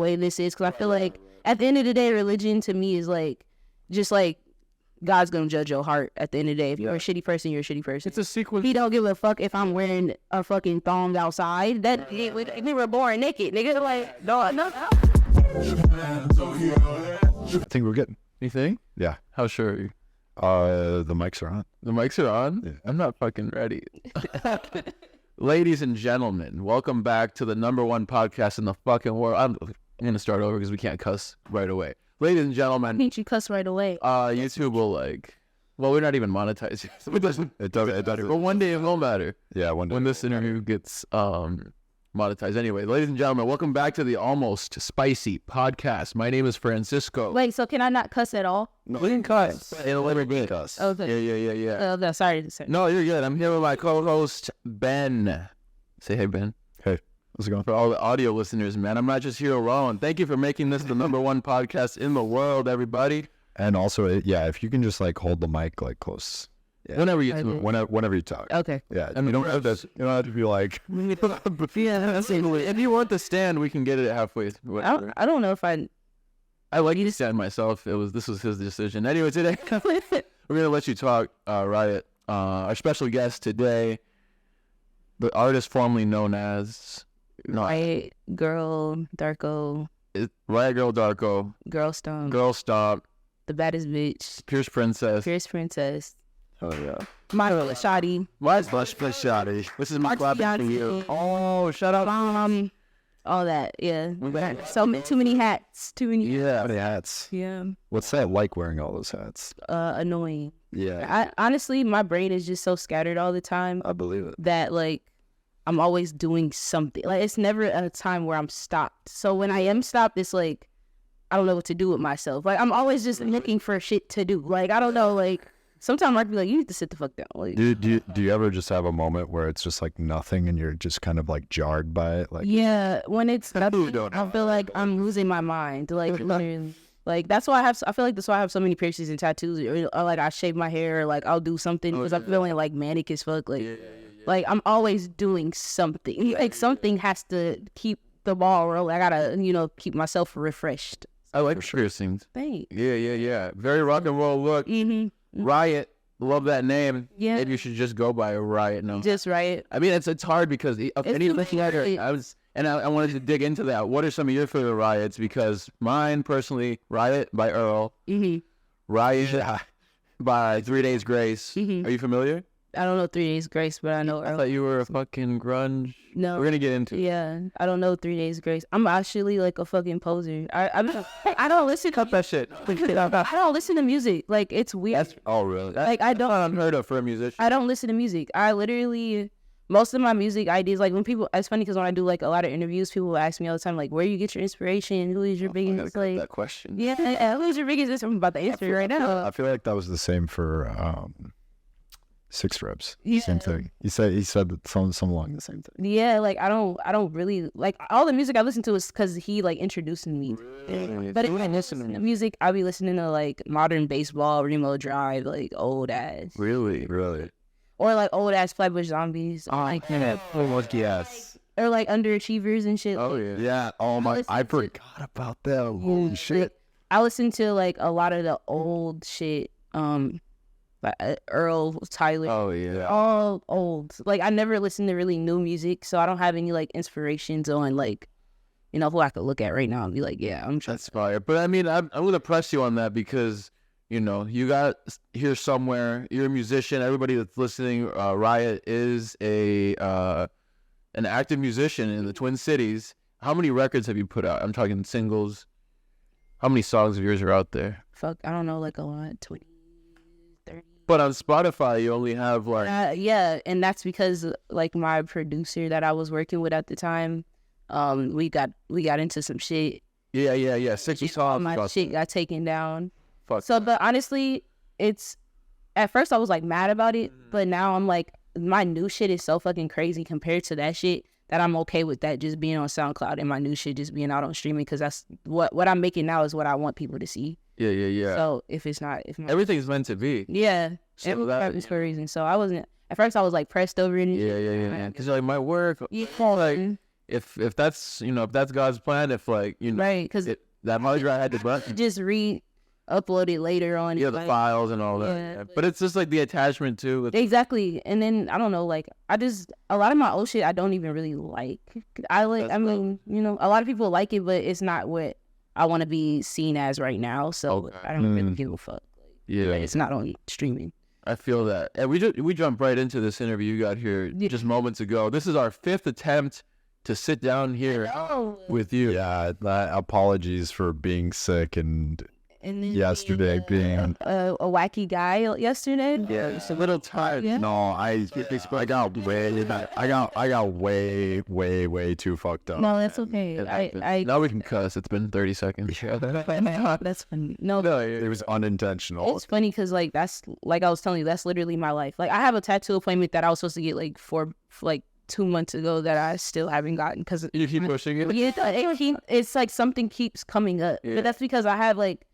way this is, because I feel like at the end of the day, religion to me is like just like God's gonna judge your heart at the end of the day. If you're a shitty person, you're a shitty person. It's a sequence. He don't give a fuck if I'm wearing a fucking thong outside. That we were born naked, nigga. Like, no. I think we're good. You think? Yeah. How sure are you? The mics are on. The mics are on? Yeah. I'm not fucking ready. Ladies and gentlemen, welcome back to the #1 podcast in the fucking world. I'm going to start over because we can't cuss right away. Ladies and I gentlemen, think you cuss right away. YouTube will well, we're not even monetized yet. So it doesn't. It doesn't. But one day it won't matter. Yeah, one day. When this interview gets monetized. Anyway, ladies and gentlemen, welcome back to the Almost Spicy podcast. My name is Francisco. Wait, so can I not cuss at all? No, we can cuss. It'll never be cuss. Okay. Yeah. No, sorry to say. No, you're good. I'm here with my co-host, Ben. Say hey, Ben. Hey, how's it going? For all the audio listeners, man, I'm not just here alone. Thank you for making this the #1 podcast in the world, everybody. And also, if you can just like hold the mic like close. Yeah. Whenever you Whenever you talk. Okay. Yeah. And you don't have to be like. If you want the stand, we can get it halfway. I don't know if I like to stand myself. This was his decision. Anyway, today we're gonna let you talk, Riot. Our special guest today, the artist formerly known as Riotgrrrldarko, Riotgrrrldarko, Girl Stomp, the baddest bitch, Pierce Princess. Oh yeah. My Shoddy. Why Blush Shoddy? This is my clap for you. Oh, shut up. All that, yeah. Too many hats. Too many. Yeah. How many hats? Yeah. What's that like wearing all those hats? Annoying. Yeah. Honestly, my brain is just so scattered all the time I believe it. that like I'm always doing something. Like it's never a time where I'm stopped. So when I am stopped, it's like I don't know what to do with myself. Like I'm always just looking for shit to do. Like I don't know. Like sometimes I'd be like, you need to sit the fuck down. Like, Do you ever just have a moment where it's just like nothing and you're just kind of like jarred by it? Like yeah, when it's nothing, I feel like I'm losing my mind. Like literally. Like that's why I feel like that's why I have so many piercings and tattoos. Or like I shave my hair, or like I'll do something because I'm feeling like manic as fuck. Like, like I'm always doing something. Like something has to keep the ball rolling. I gotta, keep myself refreshed. I like piercings. Thanks. Yeah. Very rock and roll look. Mm-hmm. Riot. Love that name. Yeah. Maybe you should just go by Riot now. Just Riot. I mean, it's hard because of any listener. I wanted to dig into that. What are some of your favorite Riots? Because mine personally, Riot by Earl. Mm-hmm. Riot by 3 Days Grace. Mm-hmm. Are you familiar? I don't know 3 Days Grace, but I know I Earl. thought you were a fucking grunge. No. We're gonna get into it. Yeah, I don't know 3 Days Grace. I'm actually like a fucking poser. I don't listen. Cut that shit. I don't listen to music. Like it's weird. Really? Like I don't. Unheard of for a musician. I don't listen to music. I literally most of my music ideas. Like when people, it's funny because when I do like a lot of interviews, people will ask me all the time like, where you get your inspiration? Who is your biggest like? That question. Yeah, who's your biggest? I'm about to answer right now. I feel like that was the same for Six Reps. Yeah. Same thing. He said that some along the same thing. Yeah, like I don't really like all the music I listen to is because he like introduced me. Really? But if I listen to music, I'll be listening to like modern baseball, Remo Drive, like old ass, Really? or like old ass Flatbush Zombies, I can't. Yes. or like Underachievers and shit. Oh like, yeah. Yeah. Oh my! I forgot about them. Holy shit! I listen to like a lot of the old shit. Like Earl, Tyler. Oh yeah. All old. Like I never listened to really new music, so I don't have any like inspirations on like, who I could look at right now and be like, yeah, I'm trying. That's fire. But I mean, I'm gonna press you on that because you got here somewhere. You're a musician. Everybody that's listening, Riot is an active musician in the Twin Cities. How many records have you put out? I'm talking singles. How many songs of yours are out there? Fuck, I don't know, like a lot, 20, 30. But on Spotify, you only have like yeah, and that's because like my producer that I was working with at the time, we got into some shit. Yeah. 60 songs. My shit got taken down. Fuck. So, but honestly, it's at first I was like mad about it, but now I'm like my new shit is so fucking crazy compared to that shit that I'm okay with that just being on SoundCloud and my new shit just being out on streaming because that's what I'm making now is what I want people to see. Yeah. So if Everything's meant to be. yeah, So it was that- happens for a reason. So I wasn't at first. I was like pressed over it. Yeah. Because like my work, Yeah. like if that's if that's God's plan, if like right, because that hard drive had the button, just upload it later on. the files and all that. Yeah. But it's just like the attachment too. Exactly. And then I don't know, like a lot of my old shit I don't even really like. A lot of people like it, but it's not what I want to be seen as right now. So I don't really give a fuck. Yeah, it's not on streaming. I feel that. And we jumped right into this interview you got here just moments ago. This is our 5th attempt to sit down here with you. Yeah, apologies for being sick and then yesterday being a wacky guy yesterday. Yeah, it's a little tired. Yeah. No, I got way too fucked up. No, that's okay. Now we can cuss. It's been 30 seconds. That's funny. No, It was unintentional. it's funny because like that's like I was telling you, that's literally my life. Like I have a tattoo appointment that I was supposed to get like 2 months ago that I still haven't gotten because You keep pushing it. yeah, it's like something keeps coming up, but that's because I have like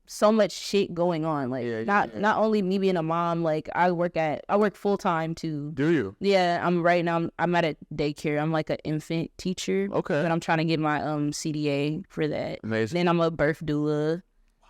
so much shit going on. Like not only me being a mom, like I work full time too. Do you? Yeah, I'm at a daycare. I'm like an infant teacher. Okay. But I'm trying to get my CDA for that. Amazing. Then I'm a birth doula.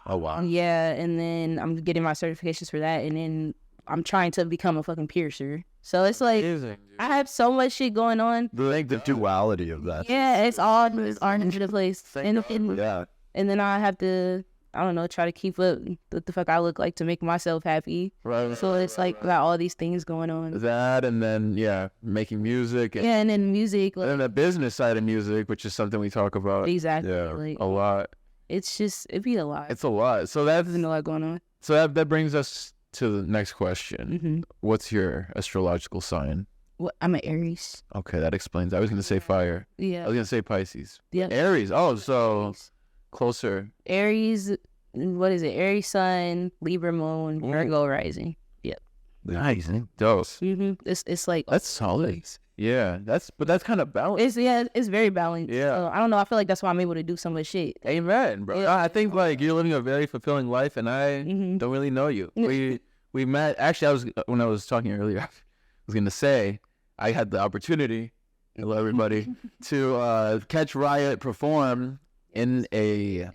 Oh wow. Yeah, and then I'm getting my certifications for that, and then I'm trying to become a fucking piercer. So it's like Amazing, I have so much shit going on. The duality of that. Yeah, it's all into the place. And then I have to, I don't know, try to keep up what the fuck I look like to make myself happy. Right. So it's like got all these things going on. That and then making music. And then music. And then the business side of music, which is something we talk about. Exactly. Yeah. Like, A lot. it'd be a lot. It's a lot. So that's There's a lot going on. So that brings us to the next question. Mm-hmm. What's your astrological sign? Well, I'm an Aries. Okay, that explains. I was gonna say fire. I Yeah. was gonna say Pisces. Yeah. Aries. Oh, so closer. Aries. What is it? Aries sun, Libra moon, Virgo rising. Yep. Nice. Dose. It's like That's solid. Yeah. That's kind of balanced. it's very balanced. Yeah. So, I don't know. I feel like that's why I'm able to do so much shit. Amen, bro. Yeah. I think like you're living a very fulfilling life, and I don't really know you. We met. Actually, when I was talking earlier, I was gonna say I had the opportunity. Hello, everybody, to catch Riot perform in a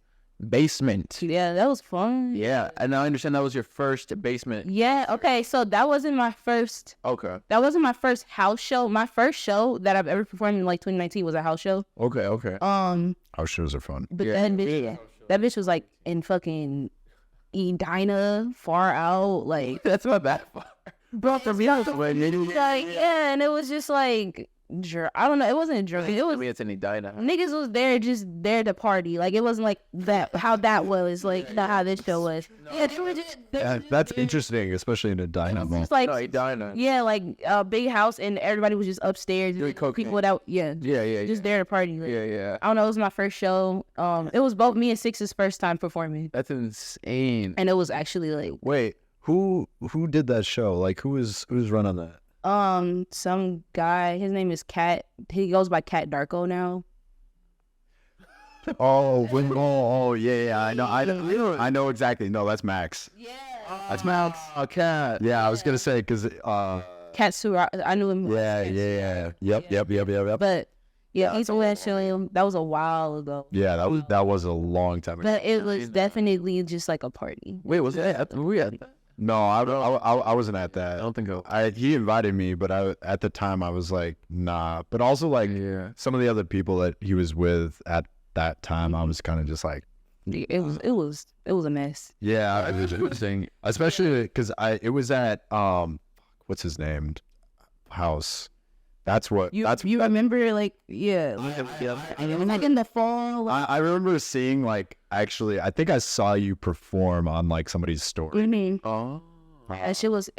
basement. Yeah, that was fun. Yeah, and I understand that was your first basement. Yeah. Okay. So that wasn't my first. Okay. That wasn't my first house show. My first show that I've ever performed in like 2019 was a house show. Okay. House shows are fun. But that bitch was like in fucking Edina, far out, like That's not that far. bro. For me, like, yeah, and it was just like, I don't know. It wasn't drunk. It was It's an Edina. niggas was just there to party. Like it wasn't like that. How that was like not how this show was. Yeah, they were just. That's interesting, especially in a dynamo. It's like No, Edina. yeah, like a big house and everybody was just upstairs. Doing cocaine. People without Yeah. just there to party. Like, Yeah. I don't know. It was my first show. It was both me and Six's first time performing, That's insane. and it was actually like Wait, who did that show? Like who's running that? some guy. His name is Cat. He goes by Darko now. Oh, yeah. I know exactly. No, that's Max. Yeah. That's Max. Oh, Cat. Yeah, I was gonna say because Cat Sura. I knew him. yeah. Yep. But yeah, he's always showing him. That was a while ago. Yeah, that was a long time ago. But it was definitely just like a party. Wait, was that? Were we at that? No, I wasn't at that. I don't think so. He invited me, but at the time I was like, nah. But also like some of the other people that he was with at that time, I was kind of just like, It was a mess. yeah, it was interesting, especially because it was at what's his name house. That's what You remember like like in the fall. I remember seeing. Like actually, I think I saw you perform on like somebody's story. Oh. That shit was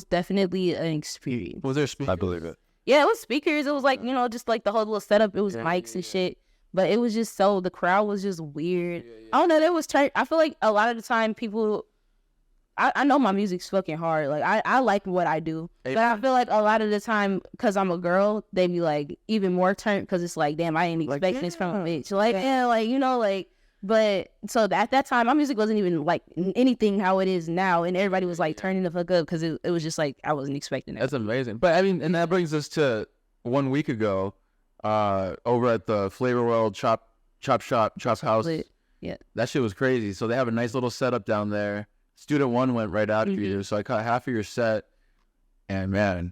definitely an experience. Was there speakers? I believe it. Yeah, it was speakers. It was like, just like the whole little setup. It was mics and shit. But it was just the crowd was just weird. I don't know. There was I feel like a lot of the time people, I know my music's fucking hard. Like I like what I do. But I feel like a lot of the time, because I'm a girl, they be like even more turned because it's like, damn, I ain't expecting this from a bitch. Like, but so at that time, my music wasn't even like anything how it is now. And everybody was like turning the fuck up because it was just like, I wasn't expecting it. That's amazing. But I mean, and that brings us to 1 week ago. over at the Flavor World Chop House. Yeah. That shit was crazy. So they have a nice little setup down there. Student one went right after you, so I caught half of your set. And man,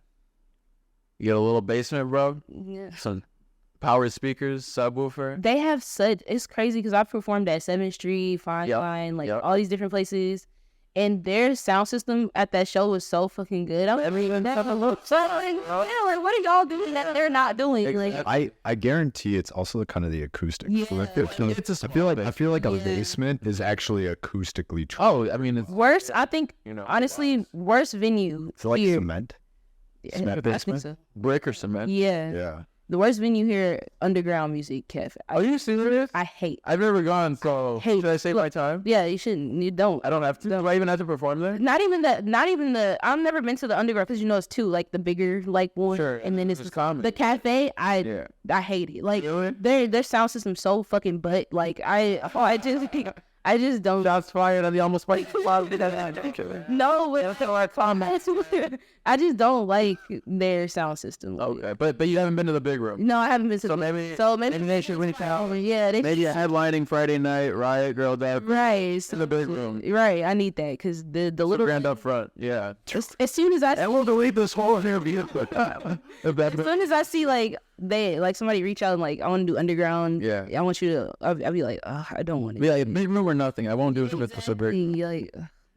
you get a little basement, bro. Yeah. Some power speakers, subwoofer. They have such, it's crazy because I performed at 7th Street, Fine Line, like all these different places. And their sound system at that show was so fucking good. I was like, what are y'all doing that they're not doing? Like, I guarantee it's also kind of the acoustics. Yeah. I feel like a basement is actually acoustically true. Oh, I mean, it's worse, I think, honestly, worst venue. Is it like here. cement? Cement I think basement? so. brick or cement. Yeah. Yeah. The worst venue here, underground music cafe. Are you serious? I hate. I've never gone, so should I save my time? Yeah, you shouldn't. You don't. I don't have to. Do I even have to perform there? Not even the. I've never been to the underground because it's two, like the bigger like one, Sure. and then it's common. the cafe. I hate it. Like their sound system so fucking butt. Like I just don't. Shots fired on the almost fight. No, I just don't like their sound system. Okay, but you haven't been to the big room. No, I haven't been to. So maybe they should reach out. Yeah, Maybe a headlining Friday night, Riotgrrrldarko. Right. In the big room. Right, I need that because the little grand up front. Yeah. As soon as I And we'll delete this whole interview. as soon as I see like somebody reach out and like I want to do underground. Yeah. I want you to. I'll be like, I don't want to. Be like, big room or nothing. I won't do it with the big. Like,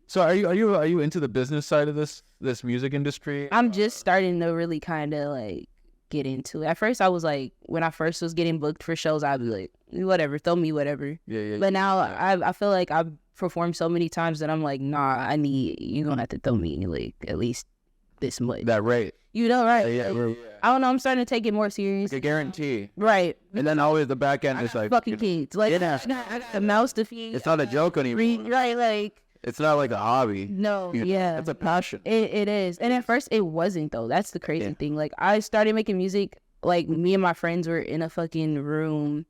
So are you into the business side of this music industry? I'm just starting to really kind of like get into it. At first, I was like, when I first was getting booked for shows, I'd be like, whatever, throw me whatever. Yeah. But now I feel like I've performed so many times that I'm like, nah, you're gonna have to throw me like at least this much. That rate. You know, right? Yeah. I don't know. I'm starting to take it more serious. Like a guarantee. Right. And then always the back end is like fucking kids. Like, I got a mouse to feed. It's not a joke anymore. Right, like. It's not like a hobby. No, yeah. It's a passion. It is. And at first it wasn't though. That's the crazy thing. Like I started making music, like me and my friends were in a fucking room,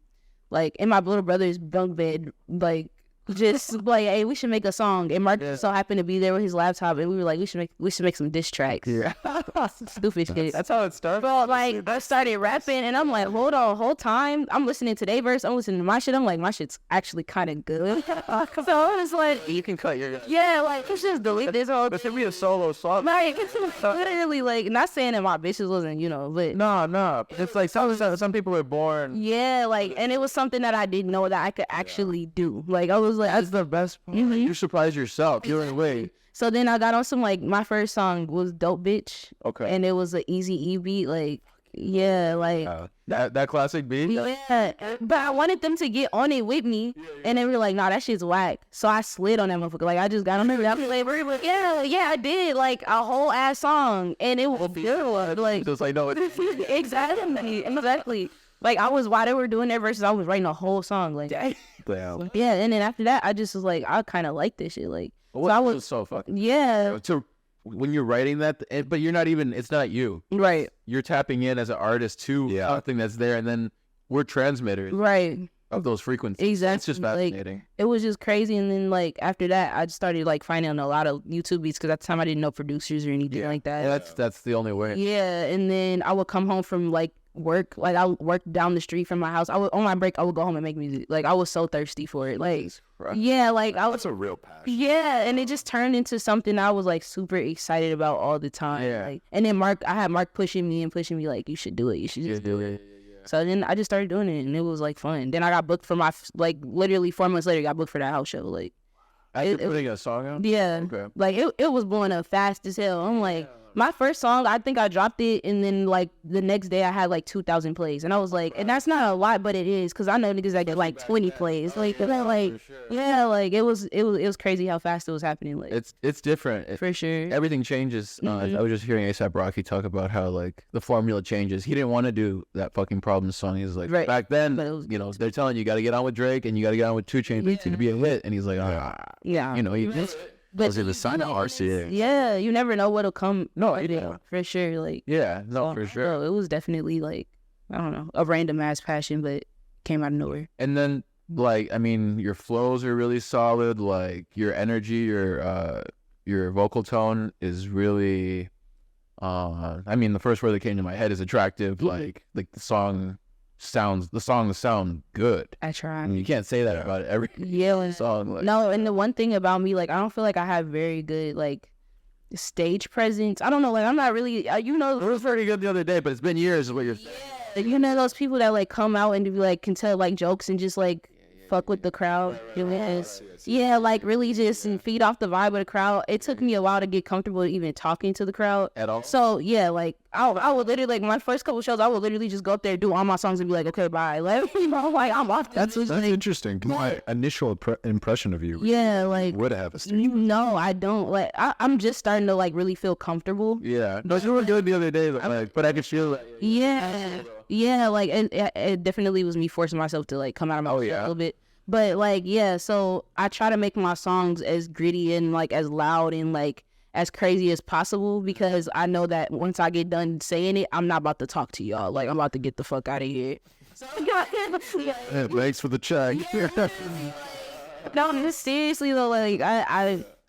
like in my little brother's bunk bed, like just like, hey, we should make a song. And Mark so happened to be there with his laptop and we were like, we should make some diss tracks. Yeah. Stupid shit. That's how it started. But like I started rapping and I'm like, hold on, whole time I'm listening to their verse, I'm listening to my shit, I'm like, my shit's actually kind of good. So I was like, you can cut your like let's just delete this whole. But to be a solo song. Like literally, like not saying that my bitches wasn't, but no. It's like some people are born. Yeah, like, and it was something that I didn't know that I could actually do. Like I was like, that's the best part. You surprise yourself. You're in a way. So then I got on some, like, my first song was Dope Bitch. Okay. And it was an Easy E beat, like, yeah, like. That classic beat? Yeah. But I wanted them to get on it with me. And they were like, nah, that shit's whack. So I slid on that motherfucker. Like, I just got on there. I was like, yeah, I did, like, a whole ass song. And it was good. Like. Just like, no, it's. Exactly. Like, while they were doing their verses, I was writing a whole song. Like, damn. Yeah, and then after that, I just was like, I kind of like this shit. Like, so I was so fucking. Yeah. So when you're writing that, but you're not even, it's not you. Right. You're tapping in as an artist to something that's there, and then we're transmitters. Right. Of those frequencies. Exactly. It's just fascinating. Like, it was just crazy. And then, like, after that, I just started, like, finding a lot of YouTube beats because at the time I didn't know producers or anything like that. Yeah, that's the only way. Yeah. And then I would come home from, like, work. Like, I worked down the street from my house. On my break, I would go home and make music. Like, I was so thirsty for it. Like, yeah, like, that's a real passion. Yeah. And it just turned into something I was, like, super excited about all the time. Yeah. Like, and then I had Mark pushing me, like, you should do it. You should just do it. So then I just started doing it, and it was, like, fun. Then I got booked for literally 4 months later, got booked for that house show. Like, after putting a song out? Yeah. Okay. Like, it was blowing up fast as hell. I'm like, my first song, I think I dropped it, and then, like, the next day I had, like, 2,000 plays. And I was like, and that's not a lot, but it is, because I know niggas that get, like, 20 plays. Like, yeah, like, it was crazy how fast it was happening. Like, it's different. For sure. Everything changes. I was just hearing A$AP Rocky talk about how, like, the formula changes. He didn't want to do that fucking Problem song. He's like, back then, they're telling you got to get on with Drake, and you got to get on with 2 Chainz to be a hit. And he's like, Was it a sign of RCA? Yeah, you never know what'll come. No, for sure. Like, for sure. It was definitely, like, I don't know, a random ass passion, but came out of nowhere. And then, like, I mean, your flows are really solid. Like, your energy, your vocal tone is really. I mean, the first word that came to my head is attractive. Like the song the song to sound good. I try. You can't say that about every song. Like, no, and the one thing about me, like, I don't feel like I have very good, like, stage presence. I don't know, like, I'm not really, you know. It was pretty good the other day, but it's been years is what you're saying. You know those people that, like, come out and be, like, can tell, like, jokes and just, like, fuck with the crowd. Yeah, like, really just feed off the vibe of the crowd. It took me a while to get comfortable even talking to the crowd. At all? So, yeah, like, I would literally, like, my first couple shows, I would literally just go up there, do all my songs and be like, okay, bye. Like, you know, like, I'm off. That's interesting, because my initial impression of you would have a stage. You know, I don't, like, I'm just starting to, like, really feel comfortable. Yeah. No, you were good the other day, but I could feel like... Yeah, like, it definitely was me forcing myself to, like, come out of my shell a little bit. But, like, yeah, so I try to make my songs as gritty and, like, as loud and, like, as crazy as possible, because I know that once I get done saying it, I'm not about to talk to y'all. Like, I'm about to get the fuck out of here. So, thanks for the check. No, seriously, though, like,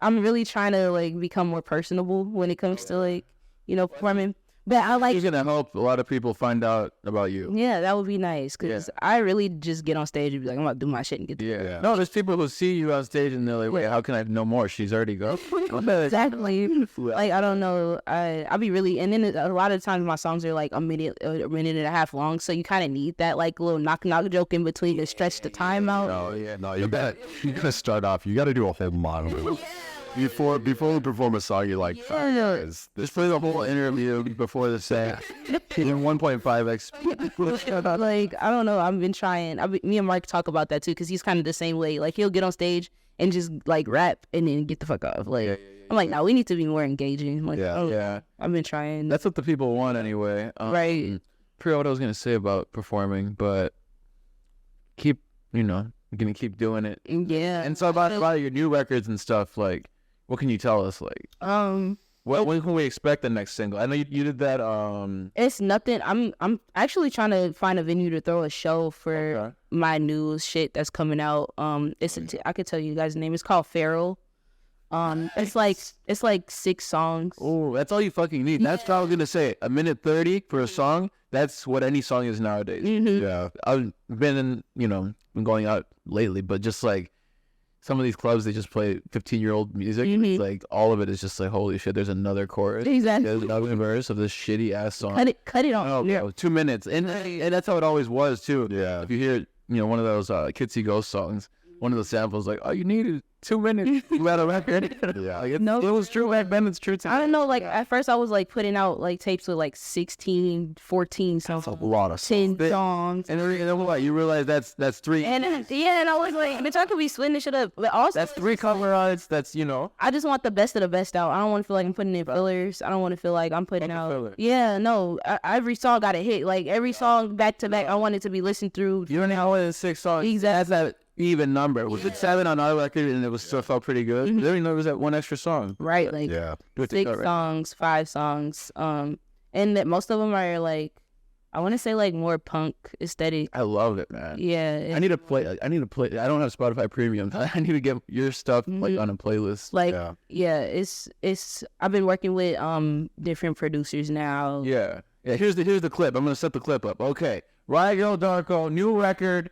I'm really trying to, like, become more personable when it comes to, like, you know, performing. But I like... It's going to help a lot of people find out about you. Yeah, that would be nice, because I really just get on stage and be like, I'm about to do my shit and get the No, there's people who see you on stage and they're like, wait, how can I know more? She's already gone. Exactly. Like, I don't know. I'll be really... And then a lot of times my songs are like a minute and a half long, so you kind of need that, like, little knock joke in between to stretch the time out. No, you gotta start off. You gotta do a whole monologue. Before we perform a song, you're like, just play the whole interview before the set in 1.5x. Like, I don't know. I've been trying. Me and Mark talk about that too, because he's kind of the same way. Like, he'll get on stage and just, like, rap and then get the fuck off. Like, I'm like, no, we need to be more engaging. Like, I've been trying. That's what the people want anyway. Right. I forgot what I was gonna say about performing, but keep, you're gonna keep doing it. Yeah. And so about your new records and stuff, like, what can you tell us? Like, when can we expect the next single? I know you did that. It's nothing. I'm actually trying to find a venue to throw a show for my new shit that's coming out. I could tell you guys the name. It's called Feral. It's like 6 songs. Oh, that's all you fucking need. That's what I was gonna say. 1:30 for a song. That's what any song is nowadays. Mm-hmm. Yeah, I've been been going out lately, but just like some of these clubs, they just play 15-year-old music. Mm-hmm. It's like all of it is just like, holy shit, there's another chorus. Exactly. There's another verse of this shitty ass song. Cut it off. Oh, bro, 2 minutes, and that's how it always was too. Yeah. If you hear one of those Kitsy Ghost songs, one of the samples, like, all you need is 2 minutes. You got a record. Yeah. Like, it was true back then. It's true too. I don't know. Like, at first I was like putting out like tapes with like 16, 14 songs. That's a lot of 10 songs. And then what? You realize that's 3. And I was like, bitch, I could be splitting this shit up. But also, that's 3 cover odds. That's I just want the best of the best out. I don't want to feel like I'm putting in fillers. I don't want to feel like I'm putting out. Filler. Yeah, no. Every song got a hit. Like, every song back to back, I want it to be listened through. You don't know how it is 6 songs. Exactly. That's that even number. Was it 7 on our record and it was still felt pretty good? Mm-hmm. There you know it was that one extra song. Right, like 6 songs, 5 songs. And that most of them are like, I want to say like more punk aesthetic. I love it, man. Yeah. I need to play. I don't have Spotify Premium. I need to get your stuff like on a playlist. Like, it's I've been working with different producers now. Yeah. Here's the clip. I'm gonna set the clip up. Okay. Riotgrrrldarko, new record.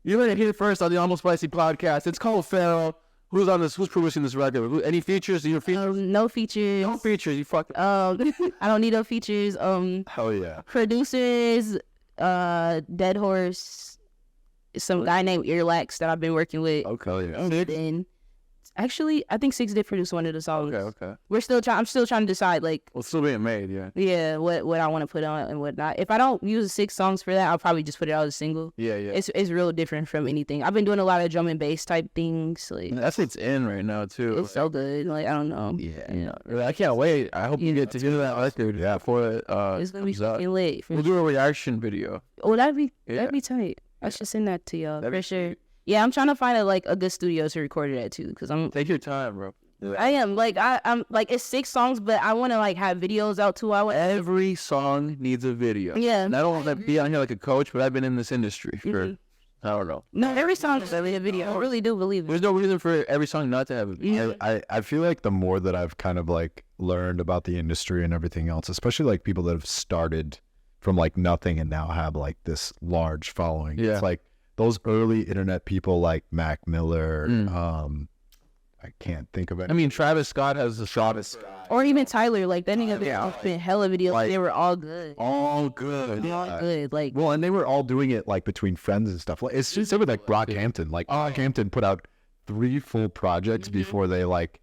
You're gonna hear it first on the Almost Spicy podcast. It's called Feral. Who's on this? Who's producing this record? Any features? Your features? No features. No features. You fucking. I don't need no features. Hell yeah. Producers, Dead Horse, some guy named Earlax that I've been working with. Okay. Yeah. And then, actually, I think 6 did produce one of the songs. Okay. I'm still trying to decide, like, Well, it's still being made, yeah. Yeah, what I want to put on and what not. If I don't use 6 songs for that, I'll probably just put it out as a single. Yeah. It's real different from anything. I've been doing a lot of drum and bass type things. Like, That's it's in right now too. it's so good. Like, I don't know. Yeah. I can't wait. I hope you get to hear that record. Yeah. Before it. It's gonna be fucking lit. We'll do a reaction video. Oh, that'd be tight. I should send that to y'all for sure. Yeah, I'm trying to find a good studio to record it at too, because Take your time, bro. I am like I'm like, it's 6 songs, but I want to like have videos out too. Every song needs a video. Yeah. And I don't want to be on here like a coach, but I've been in this industry for I don't know. No, every song should have a video. I really do believe it. There's no reason for every song not to have a video. I feel like the more that I've kind of like learned about the industry and everything else, especially like people that have started from like nothing and now have like this large following. Yeah. It's like those early internet people like Mac Miller. I can't think of it. I mean, Travis Scott has a Travis Scott. Or even Tyler, like that nigga been hella videos. Like, they were all good. All good. All good. Like, well, and they were all doing it like between friends and stuff. Like it's just with like Brockhampton. Like Brockhampton put out 3 full projects before they like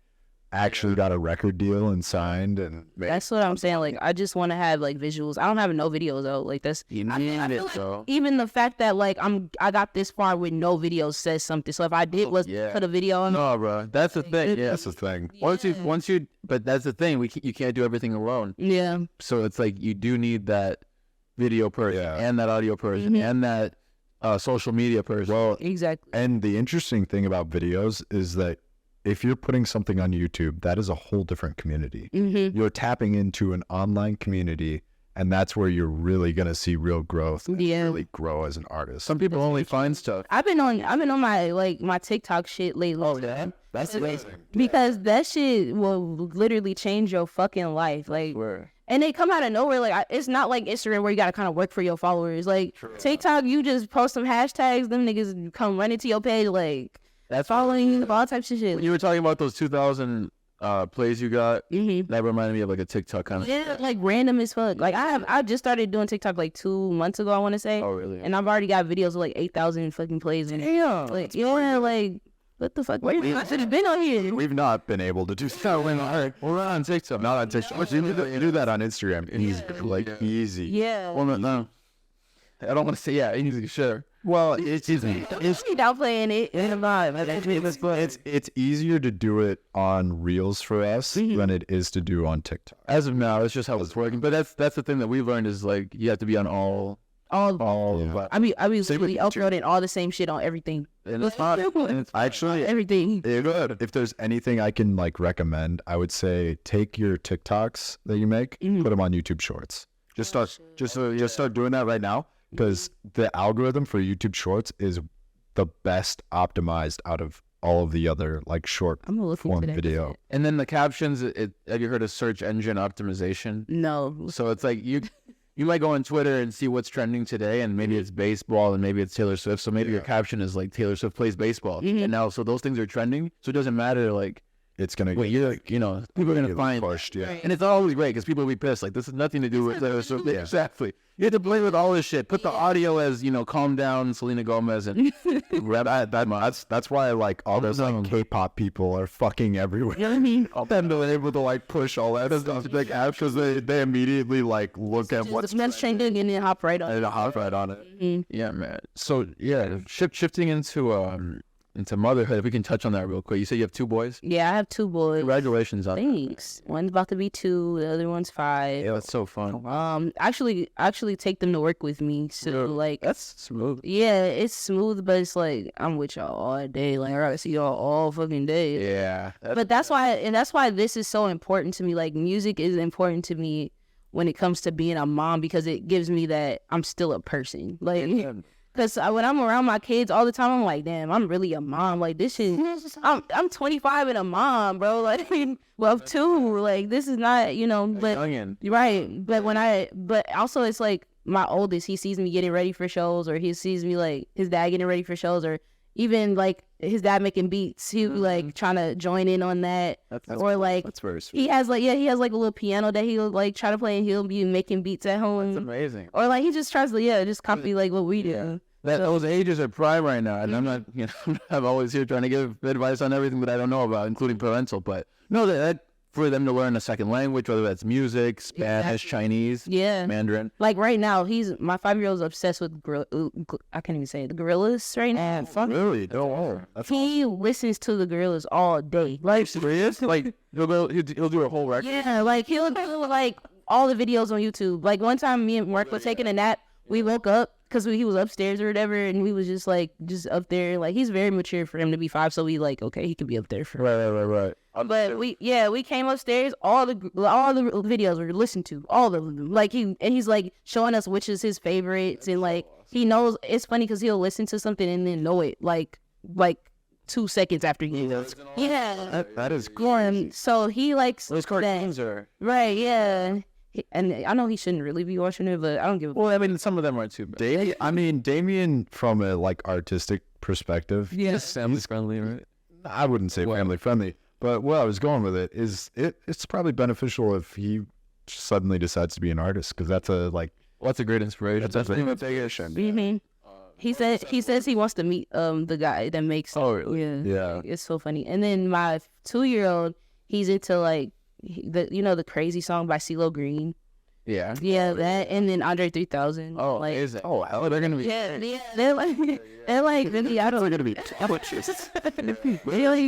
actually got a record deal and signed. And that's what I'm saying. Like, I just want to have like visuals. I don't have no videos though. Like that's I feel like even the fact that like I got this far with no videos says something. So if I did put a video on, no, bro, that's the thing. Yeah, that's the thing. Once you, but that's the thing. You can't do everything alone. Yeah. So it's like you do need that video person and that audio person and that social media person. Well, exactly. And the interesting thing about videos is that if you're putting something on YouTube, that is a whole different community. You're tapping into an online community, and that's where you're really gonna see real growth. And really grow as an artist. Some people only find stuff. I've been on my TikTok shit lately. Oh yeah, that's amazing. Because that shit will literally change your fucking life. Like, and they come out of nowhere. Like, it's not like Instagram where you gotta kind of work for your followers. Like TikTok, you just post some hashtags, them niggas come running to your page. Like, that's following all types of shit. When you were talking about those 2,000 plays you got, that reminded me of like a TikTok kind of shit. Like random as fuck. Like I just started doing TikTok like 2 months ago, I want to say. Oh really? And I've already got videos of like 8,000 fucking plays. And like like what the fuck? I should have been on here. We've not been able to do that. We're on TikTok. Not on TikTok. You do that on Instagram. Easy. Easy. Yeah. Well, no. I don't want to say easy. Sure. Well, it's easy. It's downplaying it. It's easier to do it on Reels for us than it is to do on TikTok. As of now, it's just how it's working. But that's the thing that we've learned is like you have to be on all. I be uploading all the same shit on everything. And it's not. Actually, everything. If there's anything I can like recommend, I would say take your TikToks that you make, put them on YouTube Shorts. Just start doing that right now. Because the algorithm for YouTube Shorts is the best optimized out of all of the other like short form video. And then the captions, have you heard of search engine optimization? No. So it's like you might go on Twitter and see what's trending today, and maybe it's baseball and maybe it's Taylor Swift. So maybe your caption is like Taylor Swift plays baseball. And now, so those things are trending. So it doesn't matter like. It's gonna people are gonna find pushed, and it's always great because people will be pissed. Like this has nothing to do with exactly. You have to play with all this shit. Put the audio as calm down, Selena Gomez, and that's why like all those like K-pop people are fucking everywhere. You know what I mean? Them being able to like push all that stuff like because they immediately like look at what's trending and then hop right on it. Yeah, man. So shifting into motherhood, if we can touch on that real quick. You said you have 2 boys? Yeah, I have 2 boys. Congratulations on Thanks. One's about to be 2, the other one's 5. Yeah, that's so fun. Actually take them to work with me. So like that's smooth. Yeah, it's smooth, but it's like I'm with y'all all day. Like I gotta see y'all all fucking day. Yeah. But that's why this is so important to me. Like music is important to me when it comes to being a mom because it gives me that I'm still a person. Like because when I'm around my kids all the time, I'm like, damn, I'm really a mom. Like this shit, I'm 25 and a mom, bro. Like, of 2. Like this is not, but right. But also it's like my oldest, he sees me getting ready for shows, or he sees me like his dad getting ready for shows, or even like his dad making beats. He like trying to join in on that, or like that's very sweet. he has like a little piano that he'll like try to play, and he'll be making beats at home. That's amazing. Or like he just tries to just copy like what we do. Those ages are prime right now, and I'm not, I'm always here trying to give advice on everything that I don't know about, including parental. But no, that for them to learn a second language, whether that's music, Spanish, Chinese, Mandarin. Like right now, my 5-year-old's obsessed with I can't even say it, the gorillas right now. Really? He listens to the gorillas all day. Like serious? Like he'll do a whole record. Yeah, like he'll do like all the videos on YouTube. Like one time, me and Mark were taking a nap. We woke up because he was upstairs or whatever, and we was just up there. Like he's very mature for him to be 5, so we like okay, he could be up there for. Right. But we came upstairs. All the videos were listened to, all of them. Like he's like showing us which is his favorites, and like he knows. It's funny because he'll listen to something and then know it like 2 seconds after he knows. Yeah, that is cool. So he likes those cartoons are right. Yeah. And I know he shouldn't really be watching it, but I don't give a Well, I mean, some of them are too bad. I mean, Damien, from a like artistic perspective, Just family friendly, right? I wouldn't say family friendly, but where I was going with it is it's probably beneficial if he suddenly decides to be an artist, because that's a like What's a great inspiration? that's a motivation. Mm-hmm. He says he wants to meet the guy that makes. Oh, really? Yeah. It's so funny. And then my 2-year-old, he's into like the crazy song by CeeLo Green. Yeah. Yeah, that, and then Andre 3000. Oh, like, amazing. Oh, hell, they're gonna be. yeah, they're like really. I don't. They're gonna be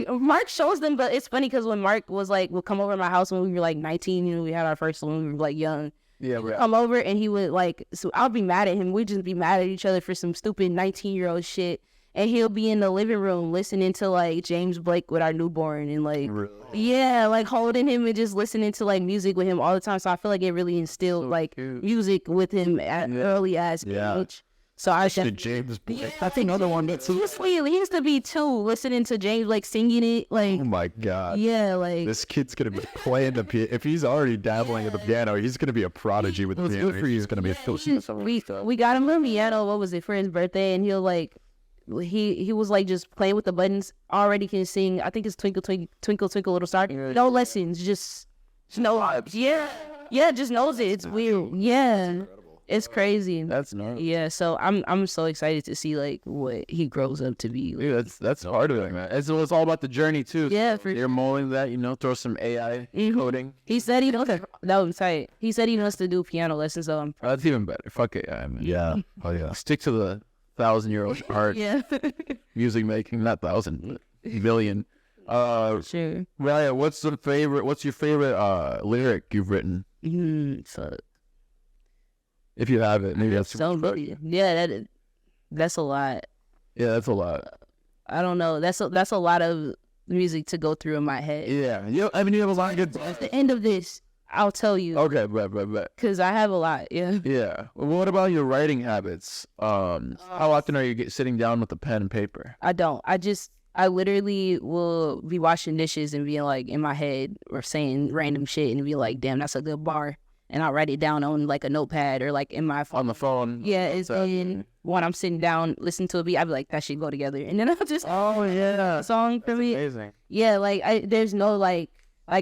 Mark shows them, but it's funny because when Mark would come over to my house when we were like 19, we had our first one when we were like young. Yeah, right. Come over and he would so I'll be mad at him. We'd just be mad at each other for some stupid 19-year-old shit. And he'll be in the living room listening to like James Blake with our newborn and like, yeah, like holding him and just listening to like music with him all the time. So I feel like it really instilled like music with him at early as age. So I the James Blake. Yeah, That's another one that's he used to be too, listening to James like singing it like. oh my god. Yeah, like This kid's gonna be playing the piano. If he's already dabbling at the piano, he's gonna be a prodigy with the piano. He's gonna be a we got him a piano. What was it for his birthday? And he'll like. He was like just playing with the buttons. Already can sing. I think it's Twinkle Twinkle Twinkle Little Star. No lessons, just no vibes. Yeah, just knows it. It's weird. Yeah, it's crazy. That's normal. Yeah, so I'm so excited to see like what he grows up to be. Dude, that's hard of it, man. It's all about the journey too. Yeah, so you're molding that. Throw some AI coding. He said he knows that was tight. He said he wants to do piano lessons. So I'm That's even better. Fuck AI, man. Yeah. Oh yeah. Stick to the 1,000-year-old art. yeah, Music making, not 1,000, million. sure. Raya, what's your favorite lyric you've written? So If you have it, maybe that's somebody. Yeah, that's a lot. Yeah, that's a lot. I don't know. That's a lot of music to go through in my head. Yeah, you have a lot of good. At the end of this, I'll tell you. Okay, right. Because I have a lot. Yeah. Yeah. Well, what about your writing habits? How often are you sitting down with a pen and paper? I don't. I literally will be washing dishes and be like in my head or saying random shit and be like, damn, that's a good bar. And I'll write it down on like a notepad or like in my phone. On the phone. Yeah, it's in when I'm sitting down listening to a beat, I'll be like, that should go together. And then I'll just yeah, song for me. Amazing. Yeah, like there's no like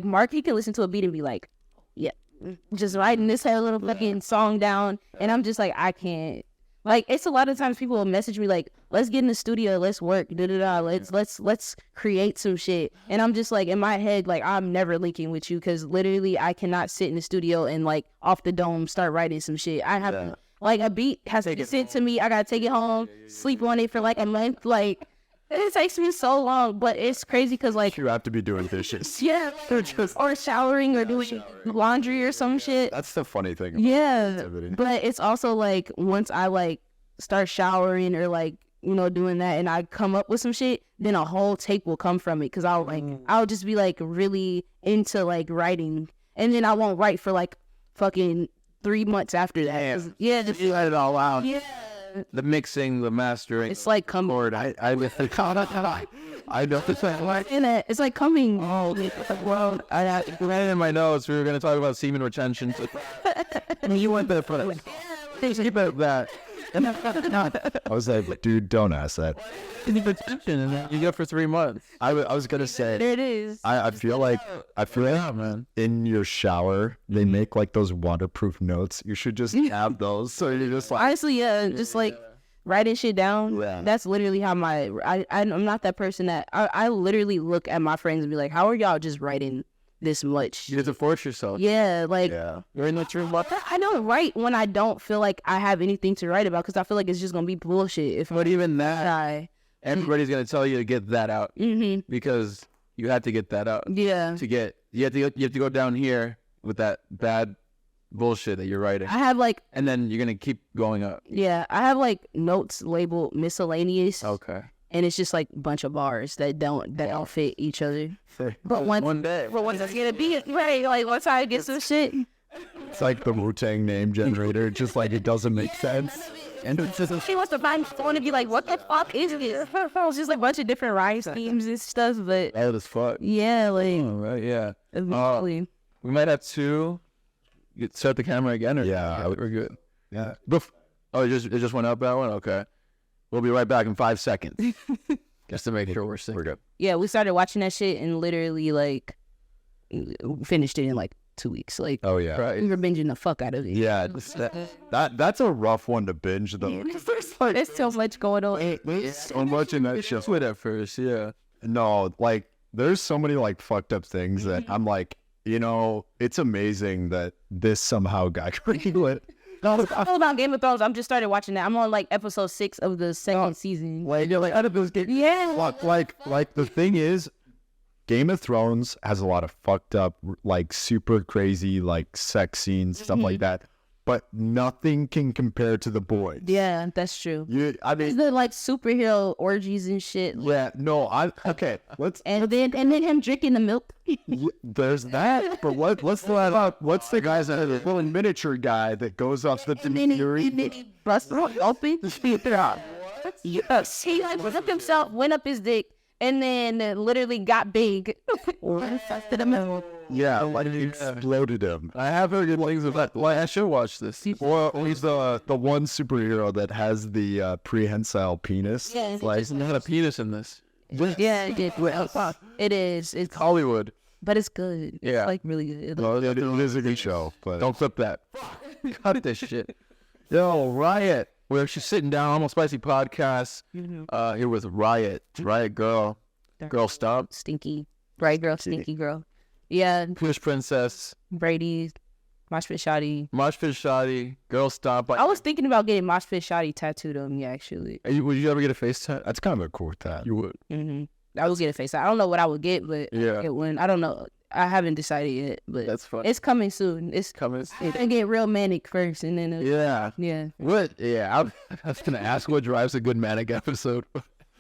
Mark, he can listen to a beat and be like, yeah, just writing this whole little fucking song down. And I'm just like, I can't. Like, it's a lot of times people will message me like, let's get in the studio, let's work, let's create some shit. And I'm just like, in my head, like, I'm never linking with you because literally I cannot sit in the studio and like off the dome start writing some shit. I have to, like, a beat has to be sent to me. I gotta take it home, sleep on it for like a month. Like, it takes me so long, but it's crazy because like You have to be doing dishes. yeah, or showering or doing laundry or some shit. That's the funny thing. About Yeah, activity. but it's also like once I like start showering or like doing that and I come up with some shit, then a whole tape will come from it because I'll just be like really into like writing, and then I won't write for like fucking 3 months after that. 'Cause, yeah, just You let it all out. yeah. The mixing, the mastering. It's like coming. Lord, I know this. It's like coming. Oh, well, I had in my notes we were going to talk about semen retention. And you went there for that. Keep that. I was like, dude, don't ask that. Retention, and then you go for 3 months. I was gonna say. There it is. I feel like man. in your shower they make like those waterproof notes. You should just have those. So you're just like, Honestly, yeah, just like writing shit down. Yeah. That's literally how I'm not that person that I literally look at my friends and be like, how are y'all just writing this much? You have to force yourself. Yeah, like yeah. You're in the truth. I don't write when I don't feel like I have anything to write about because I feel like it's just gonna be bullshit if But even that, I. everybody's going to tell you to get that out because you have to get that out. Yeah. You have to go down here with that bad bullshit that you're writing, I have like and then you're gonna keep going up. I have like notes labeled miscellaneous. Okay. And it's just like a bunch of bars that don't fit each other. But One day. once it's gonna be right, like once I get some shit. It's like the Wu-Tang name generator. Just like it doesn't make sense. And it's just, she wants to find someone to be like, what the fuck is this? It's just like a bunch of different rhyme schemes and stuff, but Bad as fuck. yeah, like Oh, right, yeah. eventually. We might have two set the camera again? Or Yeah, we're good. Yeah. Oh, it just went up that one? Okay. We'll be right back in 5 seconds. Just to make sure we're synced. We're good. Yeah, we started watching that shit and literally like finished it in like 2 weeks. Like, Oh yeah. Right. we were binging the fuck out of it. Yeah, that's a rough one to binge though. There's so much going on. So much in that show. With at first, yeah. No, like there's so many like fucked up things that I'm like, it's amazing that this somehow got greenlit. All about Game of Thrones. I'm just started watching that. I'm on like episode 6 of the second season. Like you're like, out of those games. Yeah. Like the thing is, Game of Thrones has a lot of fucked up, like super crazy, like sex scenes, stuff like that. But nothing can compare to The Boys. Yeah, that's true. I mean, Is there like superhero orgies and shit? yeah, no, okay. And then him drinking the milk. There's that, but what's the guy's little miniature guy that goes off the And then he busts open. Yes. He like flipped himself, went up his dick, and then literally got big. Yeah, like he exploded him. I have heard good things about that. Well, I should watch this. Or he's the one superhero that has the prehensile penis. Yeah, Like, there's not a penis in this. yeah, it is. It's Hollywood. but it's good. Yeah. It's like really good. Well, it is a good show, but Don't clip that. Cut this shit. Yo, Riot. We're actually sitting down, Almost Spicy Podcast. Here with Riot. Riot Girl. Girl Stop. Stinky. Bright girl, stinky girl. Yeah, Push Princess. Brady, Mosh Pit Shotty. Mosh Pit Shoddy. Girl Stop. I was thinking about getting Mosh Pit Shotty tattooed on me, actually. Would you ever get a face tat? that's kind of a cool tat. You would. I would get a face. I don't know what I would get, but Yeah. get one. I don't know. I haven't decided yet, but That's fun. it's coming soon. It's Coming. gonna get real manic first, and then Yeah. yeah. What? Yeah. I was gonna ask what drives a good manic episode.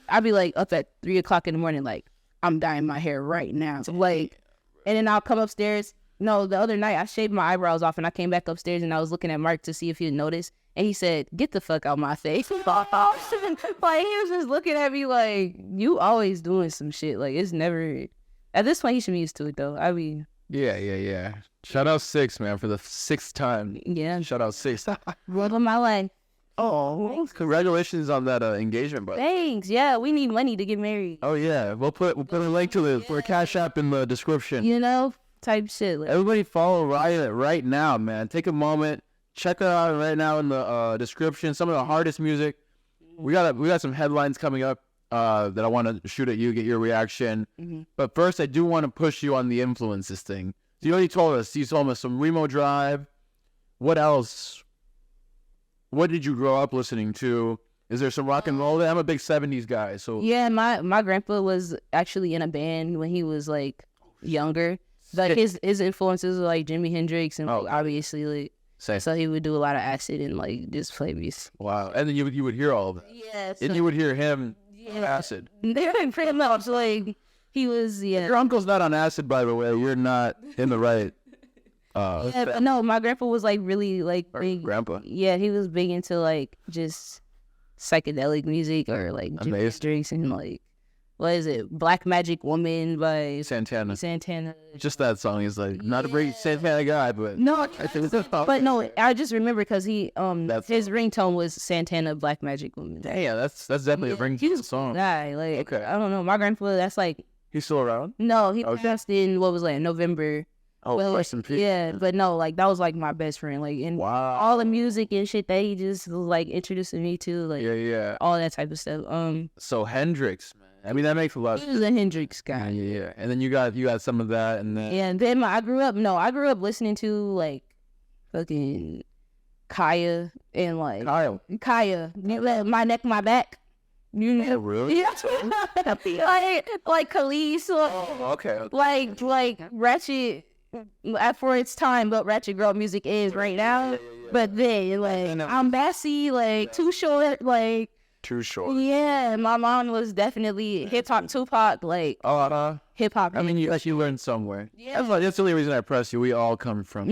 I'd be like up at 3 o'clock in the morning, like I'm dyeing my hair right now. So, like, and then I'll come upstairs. No, the other night I shaved my eyebrows off, and I came back upstairs, and I was looking at Mark to see if he'd noticed, and he said, "Get the fuck out my face." Like, he was just looking at me like, "You always doing some shit." Like, it's never. At this point, he should be used to it though. I mean, Yeah. Shout out 6, man, for the 6th time. yeah, Shout out 6. run on my life. Oh, congratulations on that engagement, bro. Thanks. Yeah, we need money to get married. Oh yeah, we'll put a link to the for a Cash App in the description. You know, type shit. Like, Everybody follow Riot right now, man. Take a moment, check it out right now in the description. Some of the hardest music. We got some headlines coming up that I want to shoot at you, get your reaction. But first, I do want to push you on the influences thing. So you already told us. You told us some Remo Drive. What else? What did you grow up listening to? Is there some rock and roll? I'm a big 70s guy, so yeah, my grandpa was actually in a band when he was like younger. Like his influences were like Jimi Hendrix and Oh. obviously like Same. so he would do a lot of acid and like just play music. Wow. And then you would hear all of that. Yeah, And you would hear him acid. they're pretty much like he was Your uncle's not on acid, by the way. You're not in the right. Yeah, but no, my grandpa was like really like Or big. grandpa. Yeah, he was big into like just psychedelic music or like Jimi Amazing. Hendrix and like what is it, Black Magic Woman by Santana. Santana. Just that song. He's like not a great Santana guy, but No, but no, I just remember because he That's- his ringtone was Santana Black Magic Woman. yeah, that's definitely a ring He was a song. guy. Like Okay. I don't know, my grandpa. That's like He's still around. no, he Okay. passed in what was like November. Oh, Well, rest in peace. yeah, but no, like that was like my best friend. Like and Wow. all the music and shit that he just was like introducing me to, like Yeah. all that type of stuff. So Hendrix, man. I mean, that makes a lot. He was a Hendrix guy. Yeah. And then you got some of that, and then And then I grew up listening to like fucking Kaya and like Kyle. Kaya, My Neck, My Back. You know, Really? yeah, like Khalees, Oh, okay. like Ratchet for its time, but Ratchet Girl music is right now. But then like I'm Bassy, like Too Short, like Too short. yeah, my mom was definitely hip hop Tupac, like Oh, hip hop. I mean, you learned somewhere. Yeah. That's the only reason I pressed you. We all come from.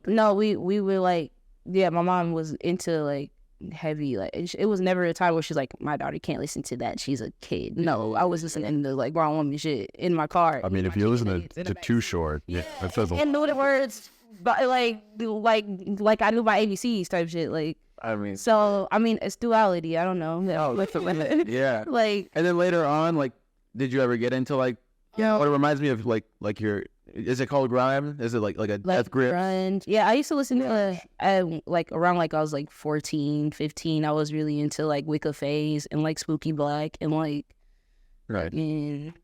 No, we were like, yeah, my mom was into like heavy, like it was never a time where she's like, my daughter can't listen to that, she's a kid. No, I was listening to like grown woman shit in my car. I mean, if you listen to Too Short, yeah, that says a And know the words. but like I knew my ABCs type shit. Like, I mean, so I mean, it's duality. I don't know. yeah. Like, And then later on, like, did you ever get into like? Yeah. What it reminds me of, like your. Is it called grime? Is it like a death grip? grunge. Yeah, I used to listen to like around like I was like 14, 15. I was really into like Wicca Phase and like Spooky Black and like Right. and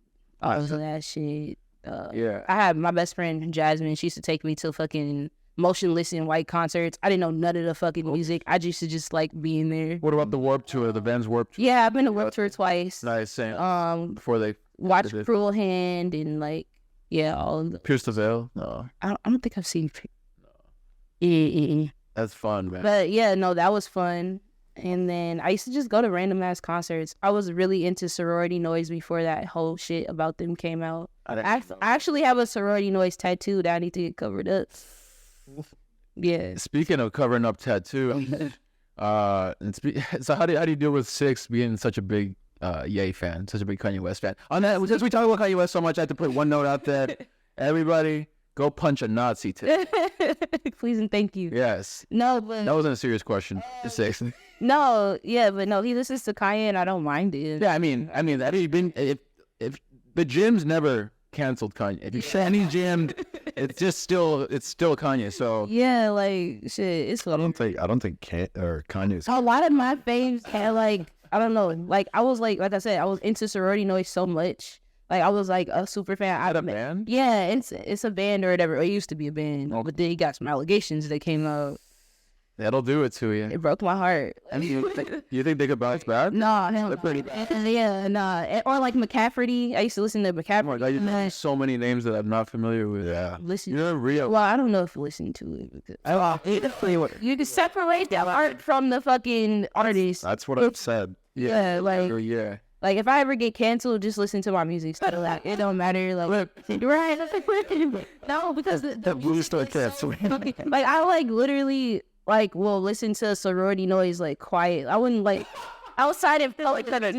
all of that shit. Yeah. I had my best friend Jasmine. She used to take me to fucking Motionless in White concerts. I didn't know none of the fucking music. I used to just like be in there. What about the Warped Tour? The Vans Warped Tour? Yeah, I've been to Warped Tour twice. Nice. Same. Before they Watched Cruel Hand and like all of the. Pierce the Veil. No. I don't think I've seen. That's fun, man. But yeah, no, that was fun. And then I used to just go to random ass concerts. I was really into Sorority Noise before that whole shit about them came out. I actually have a Sorority Noise tattoo that I need to get covered up. Yeah. Speaking of covering up tattoo, so how do you deal with Six being such a big Ye fan, such a big Kanye West fan? On that, since we talk about Kanye West so much, I have to put one note out there. Everybody, go punch a Nazi today. Please and thank you. Yes. No, but that wasn't a serious question. Six. No, yeah, but no, he listens to Kanye and I don't mind it. Yeah, I mean, that he been if the gym's never canceled Kanye. If you say any gym, it's still Kanye. So yeah, like shit, it's. I don't think Kanye's. A lot of my faves had like I don't know, like I was like I said, I was into Sorority Noise so much. Like I was like a super fan. Is that a band? Yeah, it's a band or whatever. It used to be a band, but then he got some allegations that came out. That'll do it to you. It broke my heart. I mean, you think they could bounce back? No, yeah, nah. Or like McCafferty. I used to listen to McCafferty. Oh my God, so many names that I'm not familiar with. Yeah. Listen, you know Rio. Well, I don't know if you listen to it. Because you can separate the art from the fucking artist. That's what I've said. Yeah, yeah. Like if I ever get canceled, just listen to my music. So like it don't matter. Like right? No, because the boost or cancel. Like I like literally. Like, will listen to Sorority Noise, like, quiet. I wouldn't, like, outside it felt like, you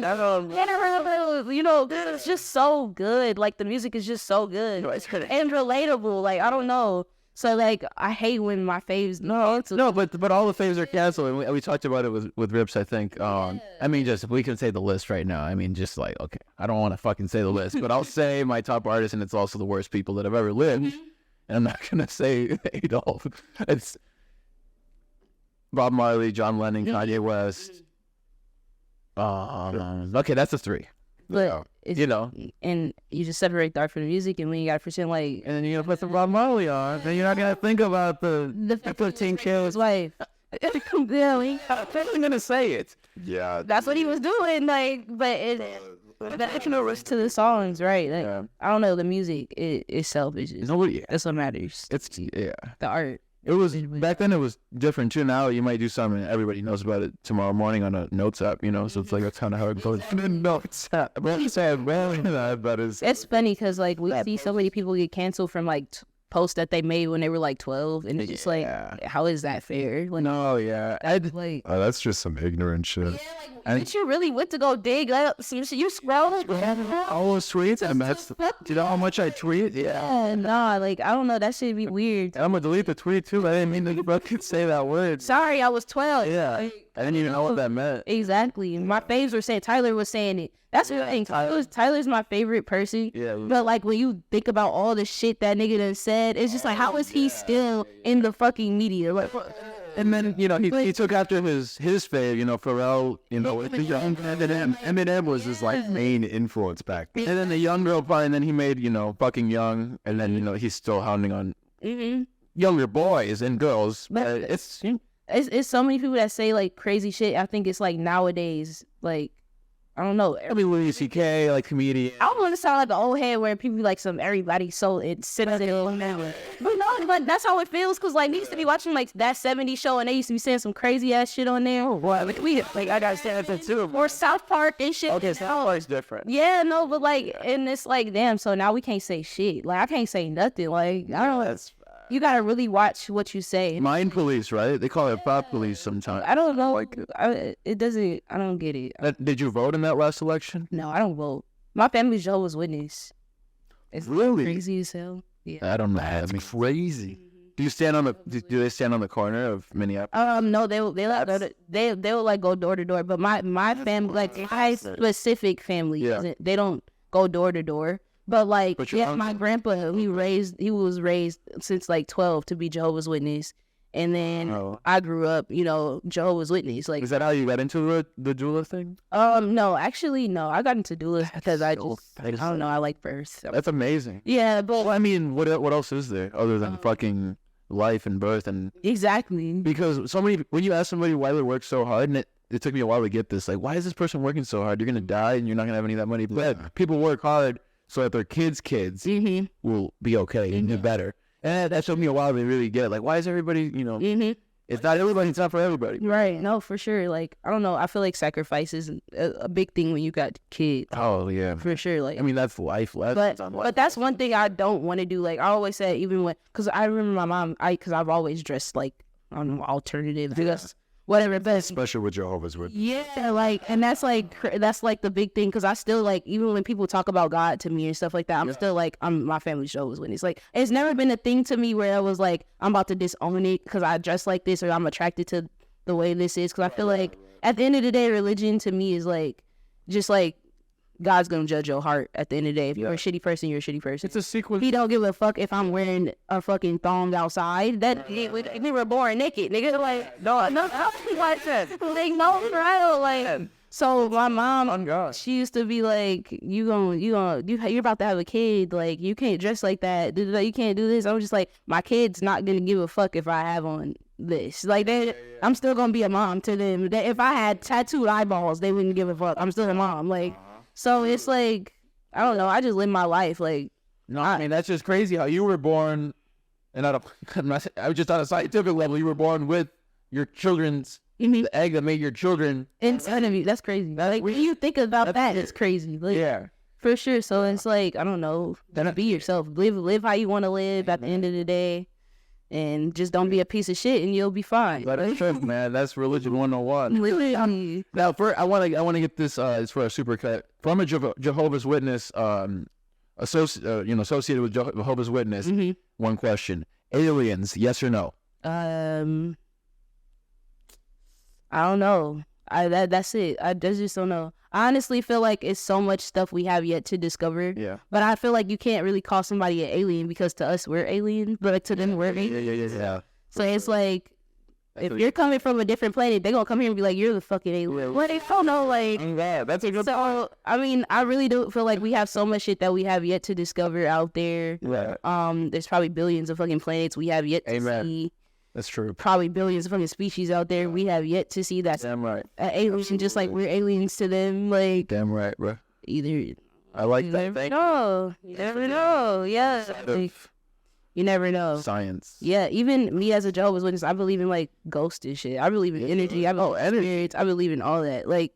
know, it's just so good. Like, the music is just so good and relatable. Like, I don't know. So, like, I hate when my faves... No, but all the faves are canceled. And we talked about it with Rips, I think. I mean, just, if we can say the list right now, I mean, just like, okay, I don't want to fucking say the list, but I'll say my top artists, and it's also the worst people that have ever lived. And I'm not going to say Adolf. It's... Bob Marley, John Lennon, Kanye West. Okay, that's a three. But you know, and you just separate the art from the music, and when you gotta pretend like, and then you're gonna put some Bob Marley on, and you're not gonna think about the 15 kills. Wife. Yeah, I'm gonna say it. Yeah, that's what he was doing. Like, but it's to the songs, right? Like, Yeah. I don't know. The music itself is just that's what matters. It's the art. It was back then. It was different too. Now you might do something and everybody knows about it tomorrow morning on a notes app. You know, so it's like that's kind of how it goes. Notes app. But it's funny because like we see so many people get canceled from like posts that they made when they were like 12, and it's just like, how is that fair? Like, no, yeah, like that's just some ignorant shit. But you really went to go dig up some shit. You scroll all those tweets, and that's, do you know how much I tweet? Yeah, nah, like I don't know, that should be weird. I'm gonna delete the tweet too. I didn't mean to fucking say that word. Sorry, I was 12. Yeah, I didn't even know what that meant. Exactly. My faves were saying, Tyler was saying it. That's the thing. Tyler's my favorite person. Yeah. But like when you think about all the shit that nigga done said, it's just like, how is he still in the fucking media? Like, and then, you know, he took after his fave, you know, Pharrell, you know, with the young Eminem. Eminem was his like main influence back then. And then the young girl part, and then he made, you know, fucking young, and then, you know, he's still hounding on younger boys and girls. It's so many people that say like crazy shit. I think it's like nowadays, like, I don't know. I mean, Louis C.K., like comedian. I don't want to sound like an old head where people be like some everybody so sensitive. But no, but that's how it feels because like we used to be watching like that 70s show and they used to be saying some crazy ass shit on there. Like I gotta stand that too. Or South Park and shit. Okay, South Park's different. Yeah, no, but like, and it's like, damn, so now we can't say shit. Like, I can't say nothing. Like, I don't know. You gotta really watch what you say. Mind police, right? They call it pop police sometimes. I don't know. Like, it doesn't. I don't get it. Did you vote in that last election? No, I don't vote. My family's Jehovah's Witness. It's really crazy as hell. Yeah. I don't know. That's crazy. Do you stand on the? Do they stand on the corner of Minneapolis? No, they will like go door to door. But my family, like my specific family, they don't go door to door. But like, my grandpa, he was raised since like 12 to be Jehovah's Witness. And then I grew up, Jehovah's Witness. Like, is that how you got into the doula thing? No, actually, no. I got into doulas because I don't know. I like birth. So. That's amazing. Yeah, but well, I mean, what else is there other than fucking life and birth and exactly? Because when you ask somebody why they work so hard, and it took me a while to get this, like, why is this person working so hard? You're gonna die and you're not gonna have any of that money. But people work hard so that their kids will be okay and do better. And that took me a while to really get it. Like, why is everybody, it's not everybody, it's not for everybody. Right. No, for sure. Like, I don't know. I feel like sacrifice is a big thing when you got kids. Oh, yeah. For sure. Like, I mean, that's life. But that's one thing I don't want to do. Like, I always say, even when, because I remember my mom, because I've always dressed like, I don't know, alternative. Because whatever, but especially with Jehovah's Witnesses. Yeah, like, and that's like the big thing, because I still, like, even when people talk about God to me and stuff like that, I'm still like, my family's Jehovah's Witness. Like, it's never been a thing to me where I was like, I'm about to disown it because I dress like this, or I'm attracted to the way this is, because I feel like at the end of the day, religion to me is like, just like, God's gonna judge your heart at the end of the day. If you're a shitty person, you're a shitty person. It's a sequence. He don't give a fuck if I'm wearing a fucking thong outside. That we were born naked, nigga. Like, no, like that. Like, no, right? Like, so my mom, she used to be like, you're about to have a kid. Like, you can't dress like that. You can't do this. I was just like, my kid's not gonna give a fuck if I have on this. Like, I'm still gonna be a mom to them. If I had tattooed eyeballs, they wouldn't give a fuck. I'm still a mom. Like. So it's like, I don't know. I just live my life. Like, no, I mean, that's just crazy how you were born, and I was just on a scientific level, you were born with your children's, the egg that made your children inside of you. That's crazy. Like, when you think about that, it's crazy. Like, yeah, for sure. So it's like, I don't know. Be yourself. Live how you want to live at the end of the day. And just don't be a piece of shit, and you'll be fine. That's true, man. That's religion 101. Literally. Now, I want to get this. It's for a supercut from a Jehovah's Witness, associated with Jehovah's Witness. One question: aliens, yes or no? I don't know. That's it. I just don't know. I honestly feel like it's so much stuff we have yet to discover. Yeah. But I feel like you can't really call somebody an alien, because to us we're aliens, but to them we're aliens. Yeah. So it's like, if you're coming from a different planet, they're gonna come here and be like, you're the fucking alien. Well, they don't know, like. Yeah, that's a good. So I mean, I really do feel like we have so much shit that we have yet to discover out there. Yeah. There's probably billions of fucking planets we have yet to see. That's true. Probably billions of fucking species out there we have yet to see. That's damn right. Alien, just like we're aliens to them. Like, damn right, bro. Either I like that. You never know. Yeah. Like, you never know. Science. Yeah. Even me as a Jehovah's Witness, I believe in like ghosts and shit. I believe in energy. I believe in spirits. I believe in all that. Like,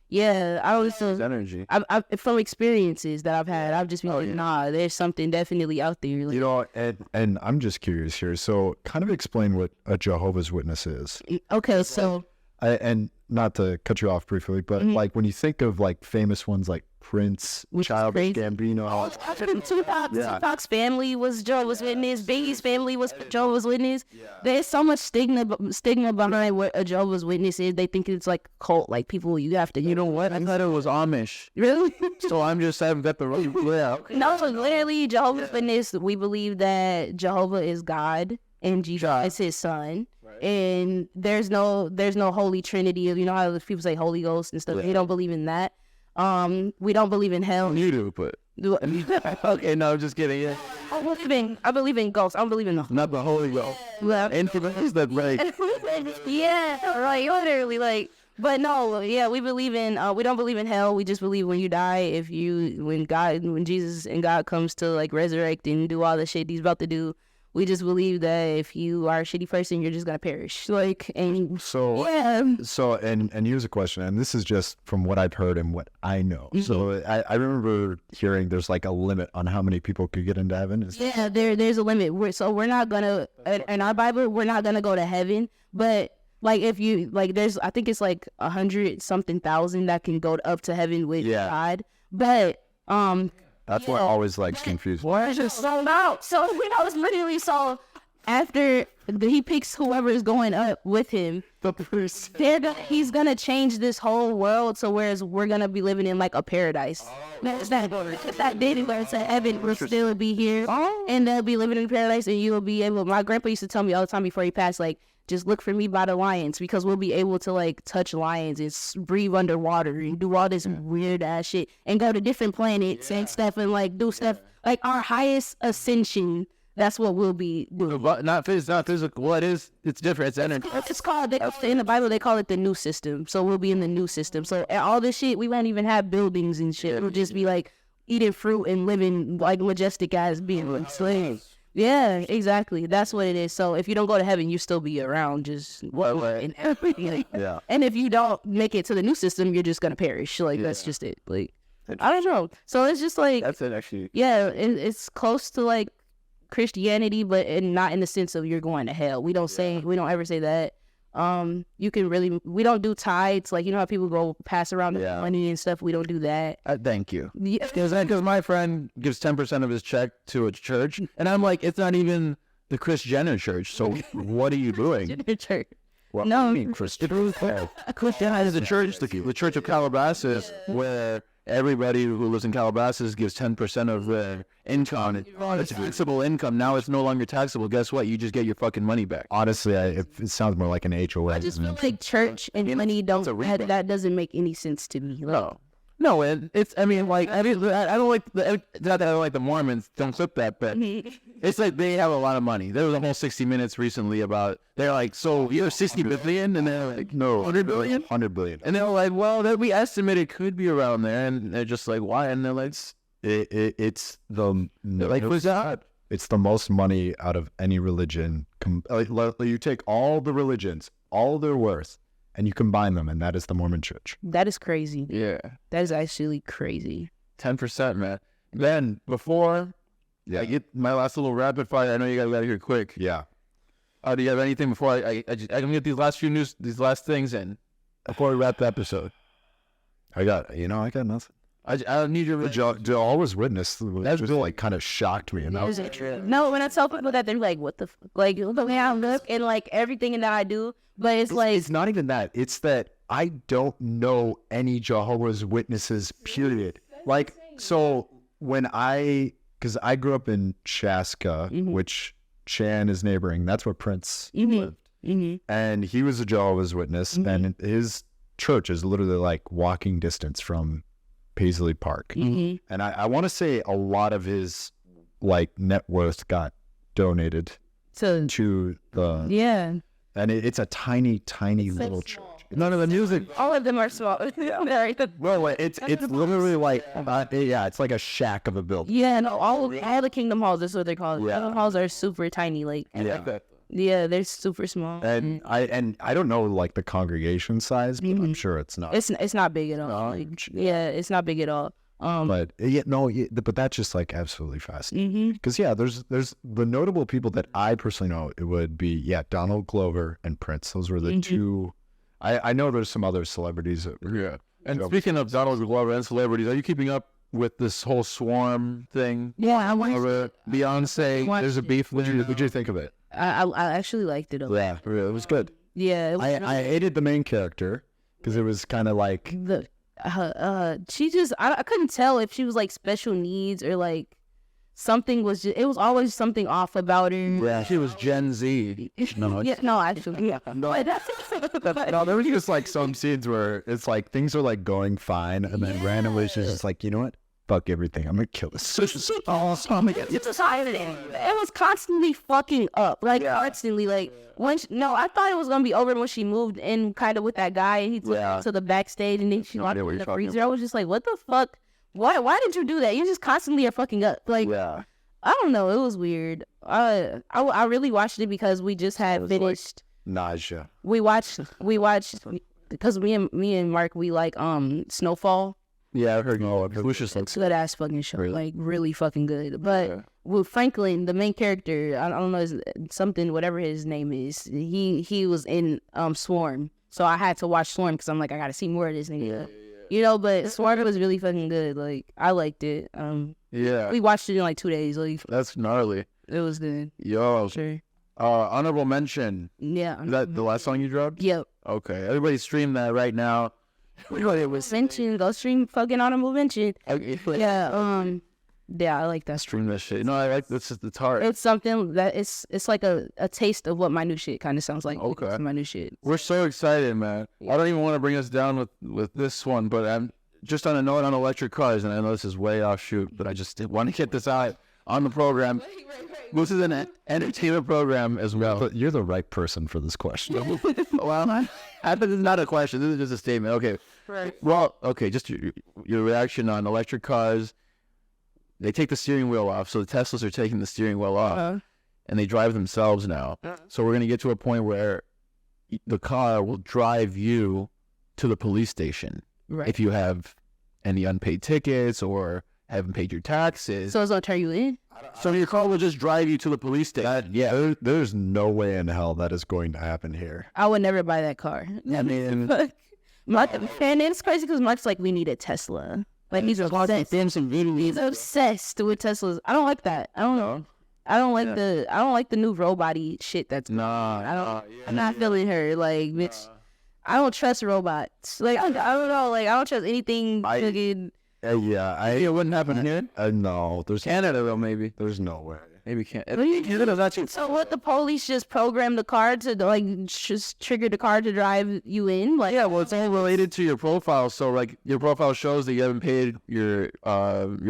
yeah, I was energy. I from experiences that I've had, I've just been like, nah, there's something definitely out there. Like, and I'm just curious here. So, kind of explain what a Jehovah's Witness is. Okay, so and not to cut you off briefly, but like when you think of like famous ones like Prince, Childish Gambino, Tupac's family was Jehovah's Witness. Biggie's family was Jehovah's Witness. There's so much stigma behind what a Jehovah's Witness is. They think it's like cult, like people you have to. You know what? I thought it was Amish. Really? So I'm just having that the right. Yeah. No, literally Jehovah's Witness. We believe that Jehovah is God and Jesus is His Son. And there's no Holy Trinity. You know how people say Holy Ghost and stuff. They don't believe in that. We don't believe in hell. You do, but okay, no, I'm just kidding. Yeah, I believe in ghosts. I don't believe in not the Holy Ghost. Well, and for that, right? Yeah, right. Literally, like, but no, yeah, we believe in. We don't believe in hell. We just believe when you die, when Jesus and God comes to like resurrect and do all the shit He's about to do. We just believe that if you are a shitty person, you're just gonna perish. Like, and so yeah. So and here's a question, and this is just from what I've heard and what I know. So I remember hearing there's like a limit on how many people could get into heaven. There's a limit. We're not gonna in our Bible we're not gonna go to heaven, but like if you like there's I think it's like 100-something thousand that can go up to heaven with God, but that's what always like confused. Why is it sold out? So when I was literally after he picks whoever is going up with him, he's gonna change this whole world. So whereas we're gonna be living in like a paradise. That's that dating where it's a heaven, we'll still be here, and they'll be living in paradise, and you'll be able. My grandpa used to tell me all the time before he passed, like, just look for me by the lions, because we'll be able to like touch lions and breathe underwater and do all this weird ass shit and go to different planets and stuff and like do stuff like our highest ascension. That's what we'll be doing. But it's not physical. Well, it is. It's different. It's energy. It's called, in the Bible, they call it the new system. So we'll be in the new system. So all this shit, we won't even have buildings and shit. We'll just be like eating fruit and living like majestic as being slaves. Yeah, exactly. That's what it is. So if you don't go to heaven, you still be around just and everything. Yeah. And if you don't make it to the new system, you're just gonna perish. Like that's just it. Like I don't know. So it's just like That's it, actually. yeah, it's close to like Christianity, but not in the sense of you're going to hell. We don't ever say that. You can really, we don't do tithes. Like, you know how people go pass around the money and stuff. We don't do that. Thank you. Yeah. Because my friend gives 10% of his check to a church, and I'm like, it's not even the Kris Jenner church. So what are you doing? Church. What No. do you mean, Chris? Christianity is a church, the Church of Calabasas, where everybody who lives in Calabasas gives 10% of their income. It's taxable income. Now it's no longer taxable. Guess what? You just get your fucking money back. Honestly, it sounds more like an HOA. I just feel like church and money that doesn't make any sense to me. Like, No, and it's, I mean, like, I don't like, not that I don't like the Mormons, don't flip that, but it's like they have a lot of money. There was a whole 60 Minutes recently about, they're like, so you have 60 billion? And they're like, no, 100 billion? 100 billion. And they're like, well, that we estimate it could be around there. And they're just like, why? And they're like, It's the like, what's that? It's the most money out of any religion. You take all the religions, all their worth, and you combine them, and that is the Mormon Church. that is crazy. Yeah. That is actually crazy. 10%, man. Then, before I get my last little rapid fire, I know you got to get out of here quick. Yeah. Do you have anything before I can get these last things in before we wrap the episode? I got nothing. I need your Jehovah's Witness. That just like kind of shocked me. And I was No, when I tell people that, they're like, what the fuck? Like, look at the way I look and like everything that I do. But it's like, it's not even that. It's that I don't know any Jehovah's Witnesses, period. Like, so because I grew up in Chaska, which Chan is neighboring. That's where Prince lived. And he was a Jehovah's Witness, and his church is literally like walking distance from Paisley Park. And I want to say a lot of his like net worth got donated to the and it's a tiny little church. None of the music. all of them are small. Well, it's literally like it's like a shack of a building. Yeah, no, all the Kingdom Halls, that's what they're called. Kingdom Halls are super tiny, like yeah, they're super small. And I don't know like the congregation size, but I'm sure it's not. It's not big at all. Like, yeah, it's not big at all. But that's just like absolutely fascinating. Because there's the notable people that I personally know. It would be Donald Glover and Prince. Those were the two. I know there's some other celebrities. And speaking of Donald Glover and celebrities, are you keeping up with this whole Swarm thing? Yeah, I watched Beyonce. There's a beef. What'd you think of it? I actually liked it a lot. Yeah, it was good. Yeah, I hated the main character because it was kind of like she just I couldn't tell if she was like special needs or like something was just, it was always something off about her. Yeah, she was Gen Z. No, actually, yeah. No, there was just like some scenes where it's like things are like going fine, and then randomly she's just like, you know what? Fuck everything. I'm gonna kill this. It was constantly fucking up, like constantly, like I thought it was gonna be over when she moved in, kind of with that guy, and he took her to the backstage, and then she locked him in the freezer. I was just like, what the fuck? Why did you do that? You just constantly are fucking up. Like, I don't know. It was weird. I really watched it because we just had finished. Like nausea. We watched because me and Mark, we like Snowfall. Yeah, I heard. It's a good ass fucking show. Really? Like really fucking good. But with Franklin, the main character, I don't know something, whatever his name is. He was in Swarm, so I had to watch Swarm because I'm like, I gotta see more of this nigga. You know, but Swarm was really fucking good. Like, I liked it. We watched it in like 2 days. Like, that's gnarly. It was good. Yo, sure. Honorable mention. Yeah. Is that the last song you dropped? Yep. Okay. Everybody stream that right now. Everybody was Mention. Go stream fucking honorable mention. Yeah. Yeah, I like that. stream that shit. No, I like this. It's hard. It's something that it's like a taste of what my new shit kind of sounds like. Okay. It's my new shit. We're so excited, man. I don't even want to bring us down with this one, but I'm just on a note on electric cars, and I know this is way offshoot, but I just want to get this out on the program. This is an entertainment program as well. But you're the right person for this question. Well, this is not a question. This is just a statement. Okay. Right. Well, okay, just your reaction on electric cars. They take the steering wheel off, so the Teslas are taking the steering wheel off, and they drive themselves now. So we're going to get to a point where the car will drive you to the police station if you have any unpaid tickets or haven't paid your taxes. So it's gonna turn you in? So your car will just drive you to the police station. There's no way in hell that is going to happen here. I would never buy that car. I mean, And it's crazy because Mike's like, we need a Tesla. Like he's obsessed. He's obsessed with Teslas. I don't like that. I don't know. I don't like the new robot-y shit that's I'm not feeling her. Like, bitch, I don't trust robots. Like, I don't know. Like, I don't trust anything. It wouldn't happen here. No, there's Canada though, maybe. there's no way. Maybe Canada's actually. So what? The police just program the car to like just trigger the car to drive you in? Like, Yeah, well, it's all related to your profile. So, like, your profile shows that you haven't paid your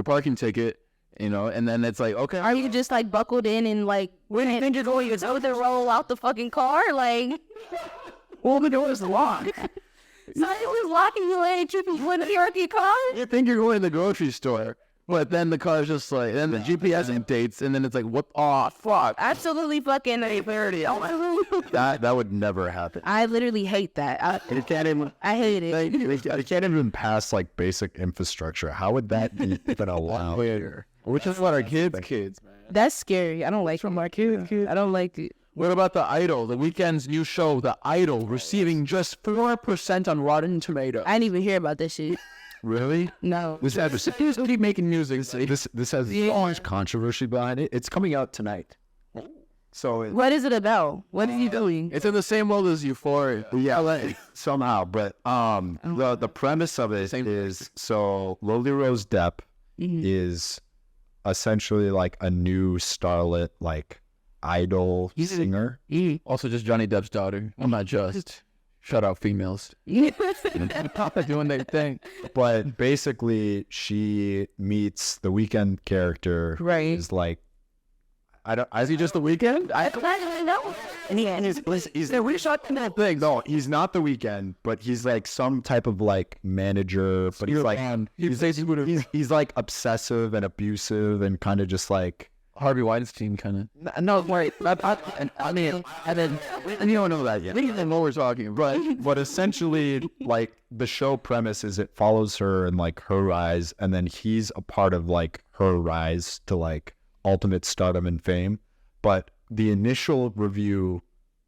parking ticket, you know, and then it's like, okay, are you just like buckled in and like when you think you're going to roll out the fucking car? Like, well, the door is locked. so it was locking you in, tripping when you're in your car. You think you're going to the grocery store, but then the car's just like, then the GPS updates, and then it's like, what? Oh, fuck. Absolutely fucking That would never happen. I literally hate that. I hate it. They can't even pass like basic infrastructure. How would that be even allowed here? Which is what our kids, man. That's scary. I don't like From our kids. I don't like it. What about The Idol? The Weeknd's new show, The Idol, receiving just 4% on Rotten Tomatoes. I didn't even hear about this shit. Really? No. This Keep making music. this has so much controversy behind it. It's coming out tonight. So What is it about? What is he doing? It's in the same world as Euphoria. yeah, somehow. But the premise of it is so Lily Rose Depp is essentially like a new starlet, like idol singer. Also just Johnny Depp's daughter. I'm not just. Shut out females. Papa doing their thing. But basically, she meets the Weeknd character. Right. Is like, Is he just The Weeknd? I don't know. and he's we shot in that thing. No, he's not the Weeknd, but he's like some type of like manager. But he's like he's like obsessive and abusive and kind of just like Harvey Weinstein kind of. no, wait. I mean, you don't know that yet. We don't know what we're talking about. But essentially, like the show premise is it follows her and like her rise, and then he's a part of like her rise to like ultimate stardom and fame. But the initial review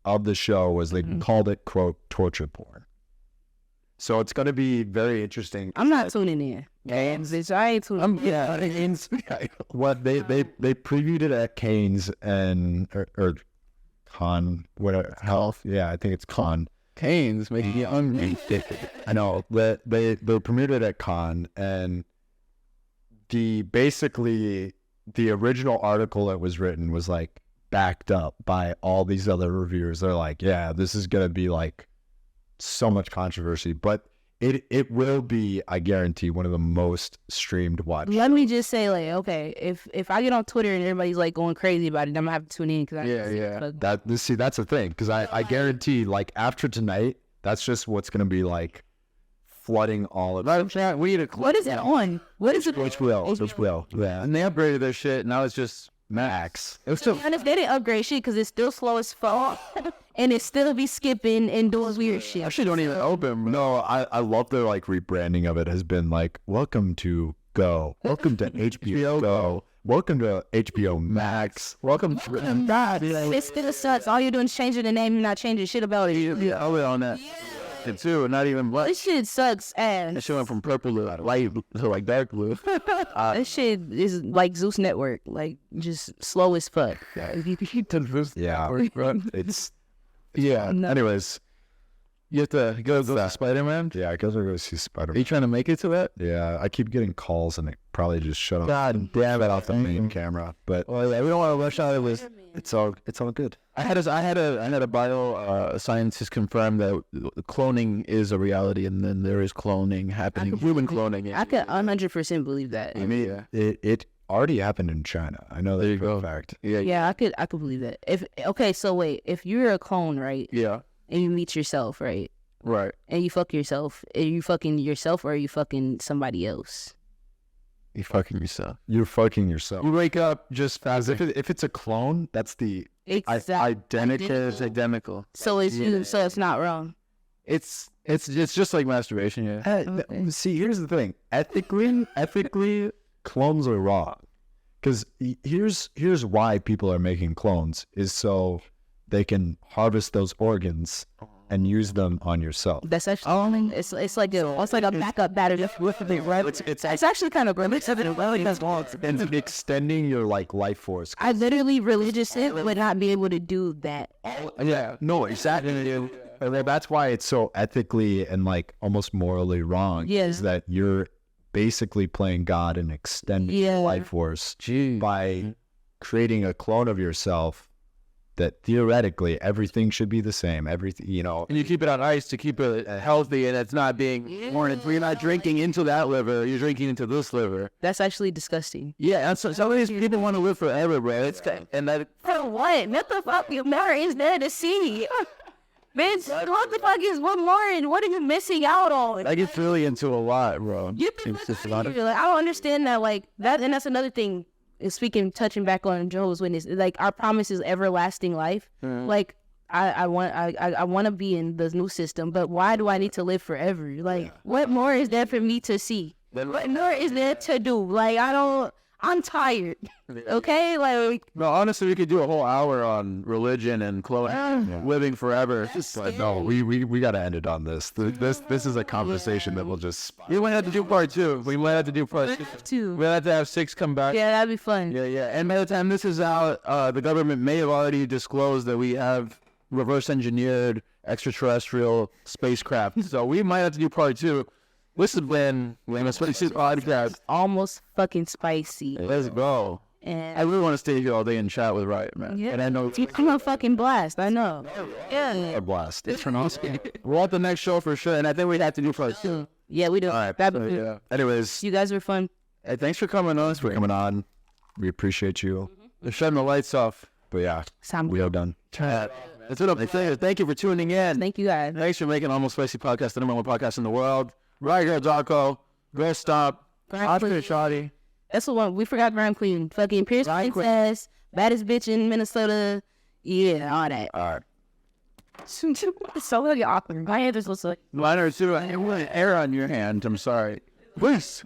of the show was they called it quote torture porn. So it's going to be very interesting. I'm not tuning in. Bitch, I ain't tuning in. What they previewed it at Cannes and or Con whatever health. Yeah, I think it's Con. Canes making you hungry. I know. They premiered it at Con, and basically the original article that was written was like backed up by all these other reviewers. They're like, yeah, this is gonna be like so much controversy, but it will be, I guarantee, one of the most streamed watched. Let me just say, like, okay, if I get on Twitter and everybody's like going crazy about it, I'm gonna have to tune in because that's the thing, because I guarantee, like after tonight, that's just what's gonna be like flooding all of it. What is it on? What is it? HBO. Yeah, And they upgraded their shit. Now it's just Max. It was still. And if they didn't upgrade shit because it's still slow as fuck, and it still be skipping and doing weird shit. I shit don't even open. No, I love their like rebranding of it has been like, welcome to Go, welcome to HBO Go, welcome to HBO Max, welcome to God. It still sucks. All you're doing is changing the name and not changing shit about it. Yeah, I'll be on that. it too. Not even black. This shit sucks ass. That shit went from purple to light to like dark blue. This shit is like Zeus Network, like just slow as fuck. Yeah. It's Yeah. No. Anyways, you have to go to Spider-Man. yeah, I guess we're going to see Are you Spider-Man. trying to make it to that? Yeah, I keep getting calls and it probably just shut off. God damn it! Off the main camera, but Well, we don't want to rush out of this. it's all good. I had a bio scientist confirm that cloning is a reality, and then there is cloning happening. Human cloning. I could 100% believe that. I mean, yeah. It already happened in China. I know There that you for go. a fact. Yeah, I could believe that. So wait, if you're a clone, right, Yeah. and you meet yourself, right, Right. and you fuck yourself, are you fucking yourself or are you fucking somebody else? You fucking yourself. You're fucking yourself. You wake up just Because as if it's a clone, that's the Exactly. identical. it's identical. So it's so it's not wrong. It's just like masturbation. Yeah. Okay. See, here's the thing. Ethically, clones are wrong. Because here's why people are making clones is so they can harvest those organs and use them on yourself. That's actually it's like a backup battery. Right? It's actually kind of it's And extending your life force. I literally religiously would not be able to do that. Yeah, no, exactly. And that's why it's so ethically and almost morally wrong. Yeah. Is that you're basically playing God and extending your life force by creating a clone of yourself that theoretically everything should be the same. Everything, And you keep it on ice to keep it healthy, and it's not being worn. You're not drinking into that liver. You're drinking into this liver. That's actually disgusting. Yeah, and so some of these people want to live forever, bro. And that For what? What the fuck? Your marriage is there to see. Bitch, what the fuck is one more? And what are you missing out on? I get really into a lot, bro. It's just a lot of. I don't understand that. Like that, and that's another thing. Touching back on Joe's witness, like our promise is everlasting life. Like I want to be in the new system, but why do I need to live forever? Like what more is there for me to see? What more is there to do? Like I'm tired. Okay, like No, honestly, we could do a whole hour on religion and living forever. But no, we got to end it on this. This is a conversation that will just. We might have to do part 2. We might have to do part 2. We have to have 6 come back. yeah, that'd be fun. Yeah. And by the time this is out, the government may have already disclosed that we have reverse engineered extraterrestrial spacecraft. So we might have to do part 2. This has been a Spicy Podcast. Almost fucking spicy. Let's go. And I really want to stay here all day and chat with Riot, man. yeah, And I know I'm a fucking blast. I know. Yeah. A blast. it's awesome. We're at the next show for sure, and I think we have to do part 2. Yeah, we do. All right. That'd So, be good. yeah. Anyways, You guys were fun. Hey, thanks for coming on. for coming on. We appreciate you. They're shutting the lights off. But yeah, Sound we are done. That's what I'm saying. Thank you for tuning in. Thank you guys. Thanks for making Almost Spicy Podcast the #1 podcast in the world. Riotgrrrldarko, Great Stop, Oscar Shoddy. That's the one we forgot. Grime Queen, fucking Pierce Princess, baddest bitch in Minnesota. Yeah, all that. All right. So really awkward. My hand is also like. Mine are too. I want air on your hand. I'm sorry. Please.